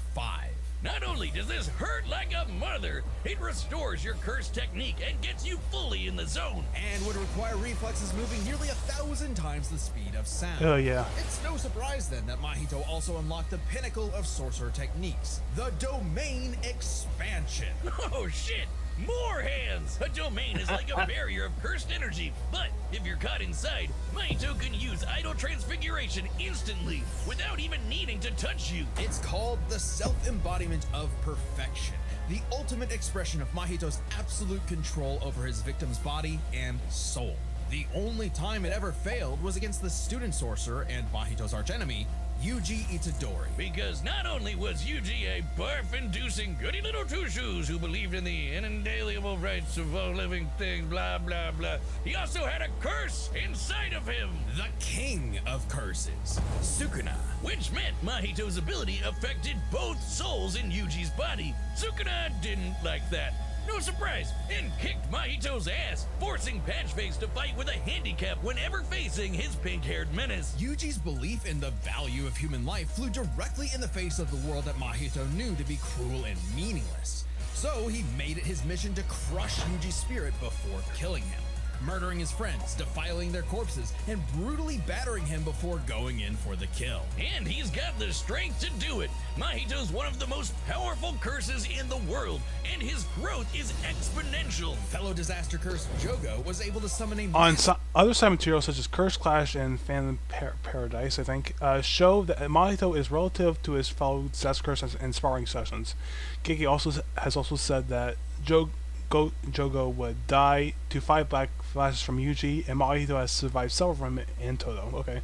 Not only does this hurt like a mother, it restores your curse technique and gets you fully in the zone. And would require reflexes moving nearly 1,000 times the speed of sound. Oh, yeah. It's no surprise then that Mahito also unlocked the pinnacle of sorcerer techniques, the Domain Expansion. Oh shit! More hands! A domain is like a barrier of cursed energy, but if you're caught inside, Mahito can use idol transfiguration instantly without even needing to touch you. It's called the self-embodiment of perfection, the ultimate expression of Mahito's absolute control over his victim's body and soul. The only time it ever failed was against the student sorcerer and Mahito's archenemy, Yuji Itadori. Because not only was Yuji a barf-inducing goody little two-shoes who believed in the inalienable rights of all living things, blah, blah, blah, he also had a curse inside of him. The king of curses, Sukuna. Which meant Mahito's ability affected both souls in Yuji's body. Sukuna didn't like that. No surprise, and kicked Mahito's ass, forcing Patchface to fight with a handicap whenever facing his pink-haired menace. Yuji's belief in the value of human life flew directly in the face of the world that Mahito knew to be cruel and meaningless. So he made it his mission to crush Yuji's spirit before killing him, murdering his friends, defiling their corpses, and brutally battering him before going in for the kill. And he's got the strength to do it. Mahito's one of the most powerful curses in the world, and his growth is exponential. Fellow disaster curse Jogo was able to summon a On other side materials such as Curse Clash and Phantom Paradise, I think, show that Mahito is relative to his fellow disaster curse in sparring sessions. Kiki has also said that Jogo would die to 5 black flashes from Yuji, and Mahito has survived several from it in Toto. Okay.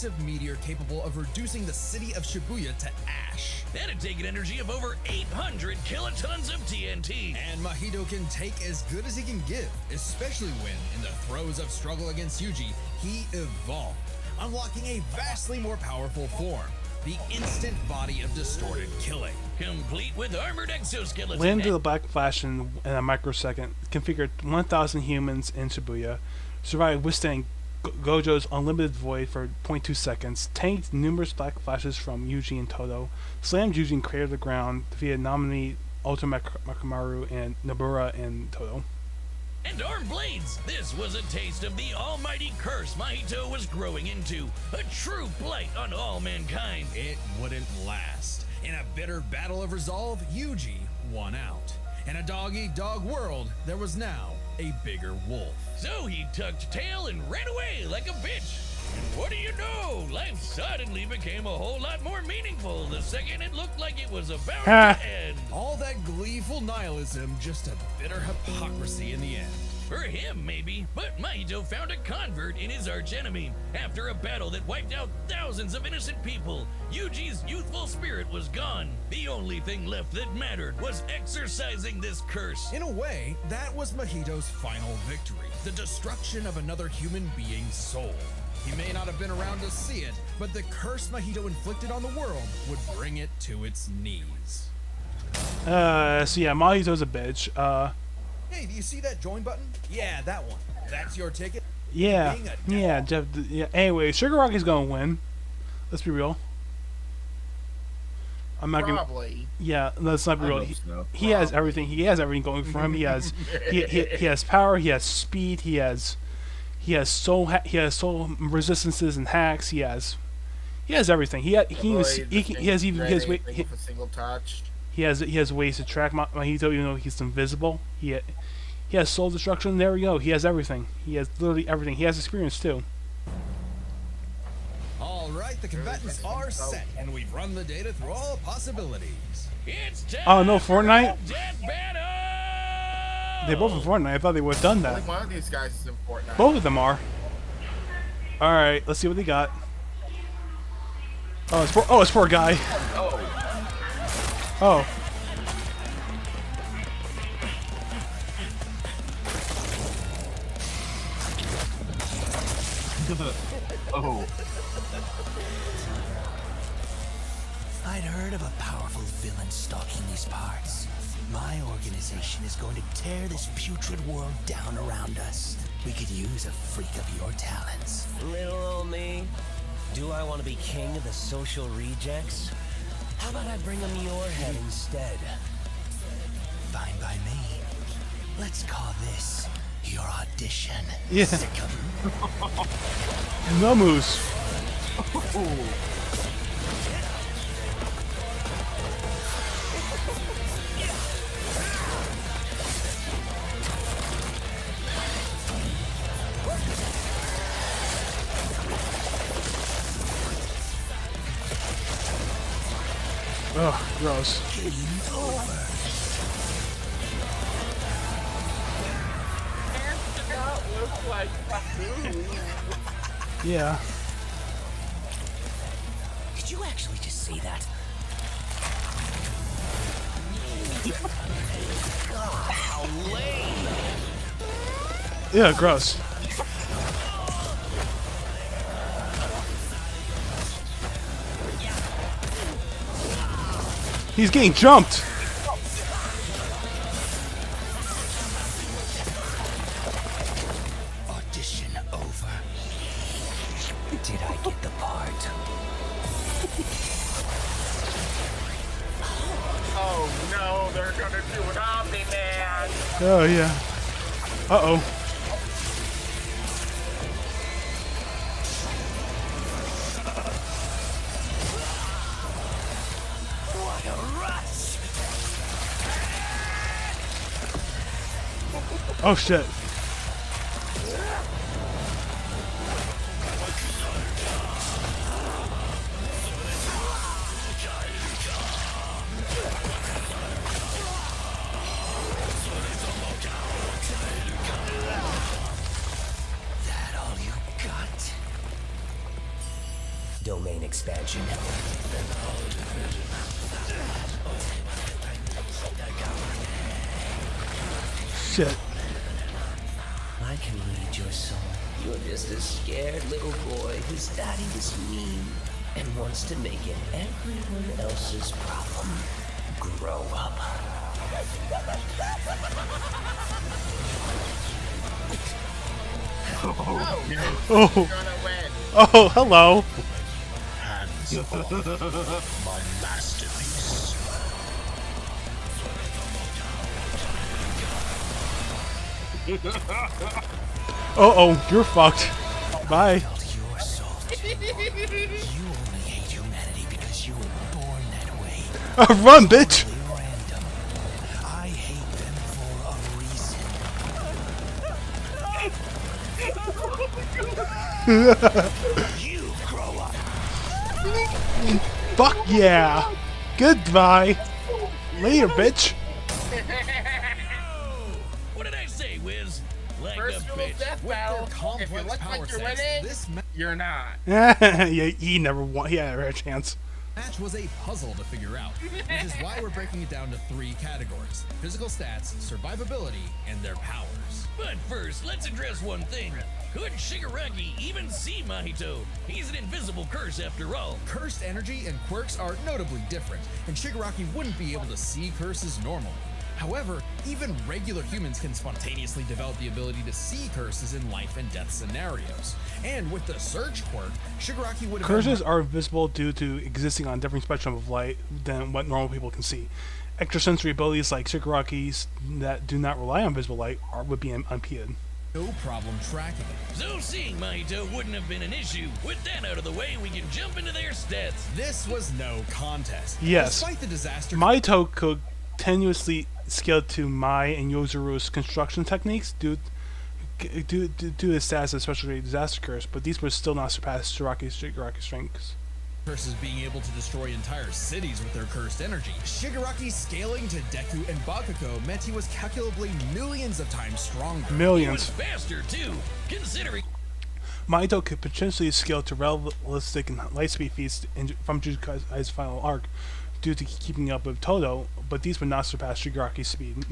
massive meteor capable of reducing the city of Shibuya to ash. That'd take an energy of over 800 kilotons of TNT. And Mahito can take as good as he can give, especially when, in the throes of struggle against Yuji, he evolved, unlocking a vastly more powerful form, the instant body of distorted killing. Complete with armored exoskeleton. Landed the Black Flash in a microsecond, configured 1,000 humans in Shibuya, survived withstanding Gojo's unlimited void for 0.2 seconds, tanked numerous Black Flashes from Yuji and Toto, slammed Yuji and cratered the ground, defeated Namini, Ultra Makamaru, and Nobura and Toto. And armed blades! This was a taste of the almighty curse Mahito was growing into. A true blight on all mankind. It wouldn't last. In a bitter battle of resolve, Yuji won out. In a dog-eat-dog world, there was now a bigger wolf. So he tucked tail and ran away like a bitch. And what do you know? Life suddenly became a whole lot more meaningful the second it looked like it was about to end. All that gleeful nihilism, just a bitter hypocrisy in the end. For him, maybe, but Mahito found a convert in his archenemy. After a battle that wiped out thousands of innocent people, Yuji's youthful spirit was gone. The only thing left that mattered was exorcising this curse. In a way, that was Mahito's final victory, the destruction of another human being's soul. He may not have been around to see it, but the curse Mahito inflicted on the world would bring it to its knees. So yeah, Mahito's a bitch. Hey, do you see that join button? Yeah, that one. That's your ticket. Yeah, Being a yeah, Jeff. Yeah. Anyway, Shigaraki's gonna win. Let's be real. I'm not gonna. Probably. Yeah, let's not be I real. hope so. He has everything. He has everything going for him. He has he has power. He has speed. He has soul resistances and hacks. He has everything. He has even he has with a single touch. he has ways to track Mahito, even though he's invisible. He has soul destruction. There we go. He has everything. He has literally everything. He has experience too. All right, the combatants are set, and we've run the data through all possibilities. It's time Oh no, Fortnite. for Death Battle! They both in Fortnite. I thought they would have done I that. think one of these guys is in Fortnite. Both of them are. All right, let's see what they got. Oh, it's poor guy. Oh. Oh. I'd heard of a powerful villain stalking these parts. My organization is going to tear this putrid world down around us. We could use a freak of your talents. Little old me. Do I want to be king of the social rejects? How about I bring them your head instead? Fine by me. Let's call this your audition. Yeah. Sickum. No moves. Ugh, gross. Game over. Yeah. Did you actually just say that? God, how lame. Yeah, gross. He's getting jumped. Audition over. Did I get the part? Oh no, they're gonna do it on me, man. Oh yeah. Uh-oh. What a rush! Oh shit. That all you got? Domain expansion. Shit. I can read your soul. You're just a scared little boy whose daddy was mean and wants to make it everyone else's problem. Grow up. Oh. Gonna win. Oh, hello. My masterpiece. Uh-oh, you're fucked. Bye. Felt your soul too. You only hate humanity because you were born that way. Run, bitch. Totally random. I hate them for a reason. You grow up. Fuck yeah. Goodbye. Later, bitch. What did I say, Wiz? Like First a rule bitch. of death With their battle. If you complex look power like you're sets, winning, this you're not. Yeah, he never won. He had a chance. match was a puzzle to figure out, which is why we're breaking it down to 3 categories: physical stats, survivability, and their powers. But first, let's address one thing. Could Shigaraki even see Mahito? He's an invisible curse after all. Cursed energy and quirks are notably different, and Shigaraki wouldn't be able to see curses normally. However, even regular humans can spontaneously develop the ability to see curses in life and death scenarios. And with the Surge quirk, Shigaraki would have... Curses are invisible due to existing on a different spectrum of light than what normal people can see. Extrasensory abilities like Shigaraki's that do not rely on visible light would be unimpeded. No problem tracking it. So seeing Mahito wouldn't have been an issue. With that out of the way, we can jump into their stats. This was no contest. Yes. Despite the disaster... Mahito could continuously scale to Mai and Yozuru's construction techniques due to his status as especially disaster curse, but these would still not surpass Shigaraki's strengths. Curses being able to destroy entire cities with their cursed energy. Shigaraki scaling to Deku and Bakugo meant he was calculably millions of times stronger. Millions. He was faster too, considering Mahito could potentially scale to realistic and lightspeed feats from Jujutsu Kaisen's final arc due to keeping up with Todo, but these would not surpass Shigaraki's speed.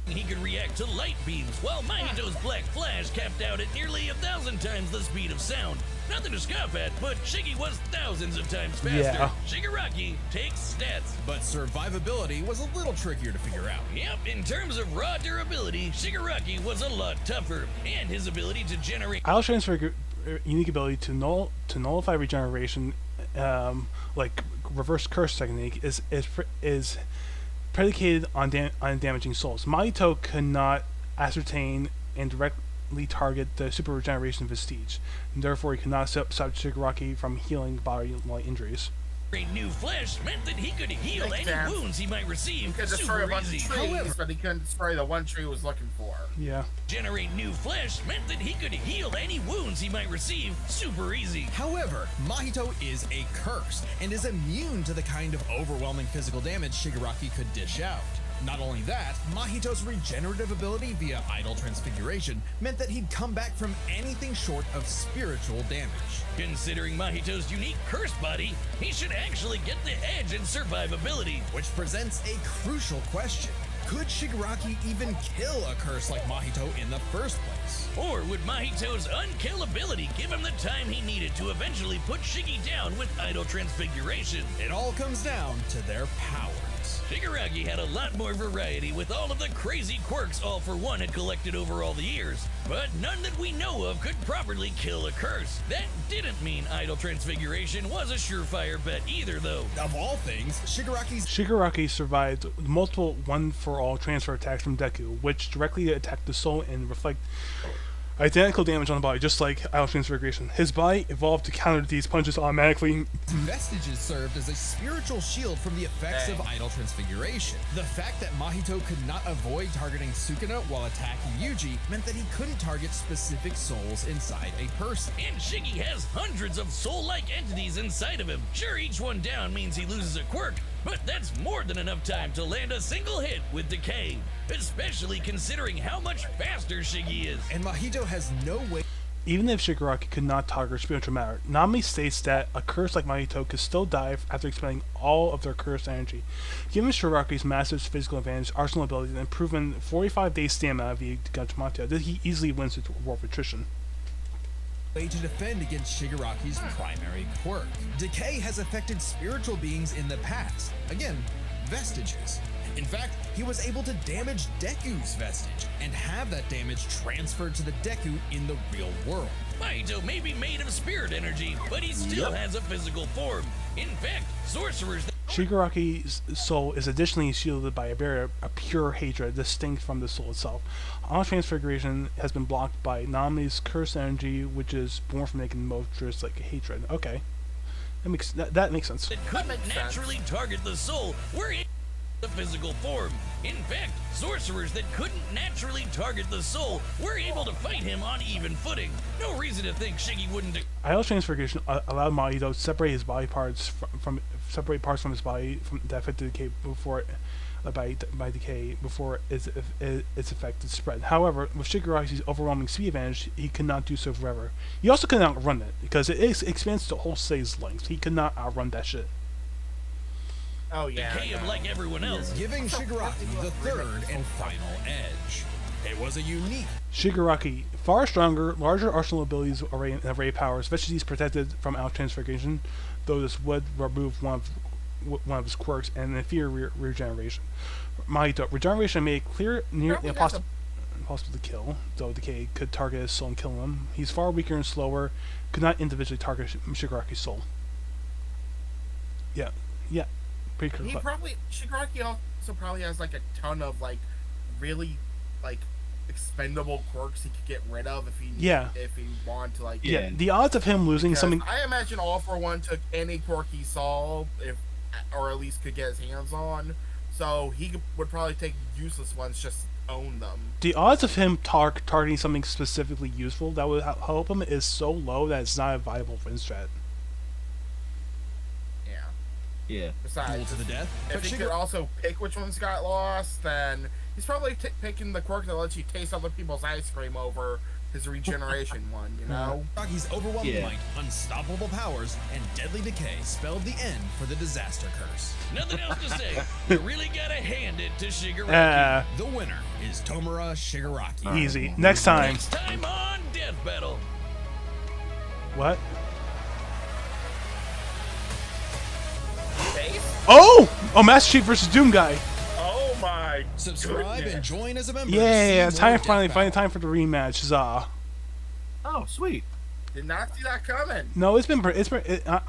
he could react to light beams, while Mahito's Black Flash capped out at nearly 1,000 times the speed of sound. Nothing to scoff at, but Shiggy was thousands of times faster. Yeah. Shigaraki takes stats. But survivability was a little trickier to figure out. Yep, in terms of raw durability, Shigaraki was a lot tougher, and his ability to generate Idle Transfer unique ability to nullify regeneration, like reverse curse technique, is predicated on damaging souls. Mahito could not ascertain and directly target the super regeneration vestige, and therefore he could not stop Shigaraki from healing bodily injuries. new flesh meant that he could heal Makes any sense. wounds he might receive He could destroy a super bunch easy. of trees, However- but he couldn't destroy the one tree he was looking for. Yeah. Generate new flesh meant that he could heal any wounds he might receive super easy. However, Mahito is a curse and is immune to the kind of overwhelming physical damage Shigaraki could dish out. Not only that, Mahito's regenerative ability via idle transfiguration meant that he'd come back from anything short of spiritual damage. Considering Mahito's unique curse body, he should actually get the edge in survivability. Which presents a crucial question. Could Shigaraki even kill a curse like Mahito in the first place? Or would Mahito's unkillability give him the time he needed to eventually put Shiggy down with idle transfiguration? It all comes down to their powers. Shigaraki had a lot more variety with all of the crazy quirks All For One had collected over all the years, but none that we know of could properly kill a curse. That didn't mean idle transfiguration was a surefire bet either, though. Of all things, Shigaraki survived multiple one-for-all transfer attacks from Deku, which directly attacked the soul and reflect identical damage on the body, just like idle transfiguration. His body evolved to counter these punches automatically. Vestiges served as a spiritual shield from the effects of idle transfiguration. The fact that Mahito could not avoid targeting Sukuna while attacking Yuji meant that he couldn't target specific souls inside a person. And Shiggy has hundreds of soul-like entities inside of him. Sure, each one down means he loses a quirk, but that's more than enough time to land a single hit with Decay, especially considering how much faster Shiggy is. And Mahito has no way. Even if Shigaraki could not target spiritual matter, Nami states that a curse like Mahito could still die after expending all of their cursed energy. Given Shigaraki's massive physical advantage, arsenal abilities, and proven 45-day stamina via Gachamatia, he easily wins the war of attrition. Way to defend against Shigaraki's primary quirk. Decay has affected spiritual beings in the past. Again, vestiges. In fact, he was able to damage Deku's vestige and have that damage transferred to the Deku in the real world. Mahito may be made of spirit energy, but he still has a physical form. In fact, sorcerers that Shigaraki's soul is additionally shielded by a barrier of pure hatred distinct from the soul itself. All transfiguration has been blocked by Nami's cursed energy, which is born from making monstrous like hatred. Okay, that makes sense. that couldn't naturally target the soul were in the physical form. In fact, sorcerers that couldn't naturally target the soul were able to fight him on even footing. No reason to think Shiggy wouldn't. Idle transfiguration allowed Mahito to separate his body parts from his body that affected decay before by decay before its effect is spread. However, with Shigaraki's overwhelming speed advantage, he could not do so forever. He also could not outrun it because it expands to whole stage length. He could not outrun that shit. Oh yeah. Decay him like everyone else. Giving Shigaraki the third and final edge. It was a unique. Shigaraki, far stronger, larger arsenal abilities and array powers, especially protected from out transfiguration, though this would remove one of his quirks and inferior regeneration. Mahito. Regeneration made clear near Probably impossible to kill, though Decay could target his soul and kill him. He's far weaker and slower, could not individually target Shigaraki's soul. Yeah, yeah, pretty cool. Shigaraki also probably has like a ton of like really like expendable quirks he could get rid of if he wanted to like. Yeah, the odds of him losing something. I imagine All For One took any quirk he saw, or at least could get his hands on. So he would probably take useless ones, just own them. The odds of him targeting something specifically useful that would help him is so low that it's not a viable win strat. Yeah. Besides, to the death. if he could also pick which ones got lost, then he's probably picking the quirk that lets you taste other people's ice cream over his regeneration one, you know? Shigaraki's overwhelming might, unstoppable powers, and deadly decay spelled the end for the disaster curse. Nothing else to say. You really gotta hand it to Shigaraki. The winner is Tomura Shigaraki. Easy. Next time. Next time on Death Battle. What? Oh! Oh, Master Chief versus Doom Guy. Oh my! Subscribe and join as a member. Yeah, finally time for the rematch. Huzzah! Oh, sweet. Did not see that coming. No,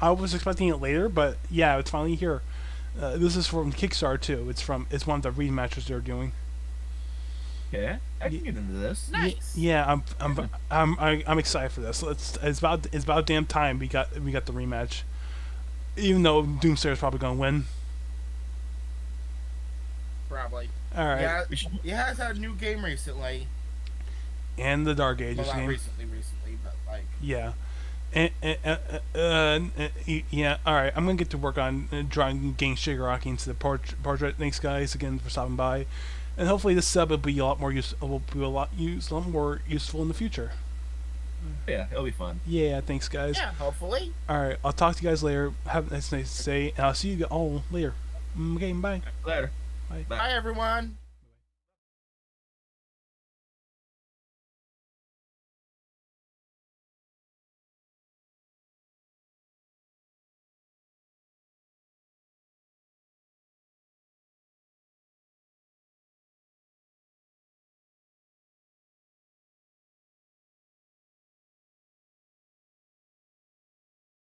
I was expecting it later, but yeah, it's finally here. This is from Kickstarter too. It's one of the rematches they're doing. Yeah, I can get into this. Nice. Yeah, I'm excited for this. It's about damn time we got the rematch. Even though Doomsayer is probably gonna win. Probably. All right. Yeah, he has had a new game recently. And the Dark Ages Well, not game. recently, but like. Yeah. Yeah. All right. I'm gonna get to work on getting Shigaraki into the portrait. Thanks, guys, again for stopping by, and hopefully this sub will be a lot more more useful in the future. Yeah, it'll be fun. Yeah. Thanks, guys. Yeah, hopefully. All right. I'll talk to you guys later. Have a nice day, and I'll see you all later. Okay. Bye. Later. Bye. Bye, everyone.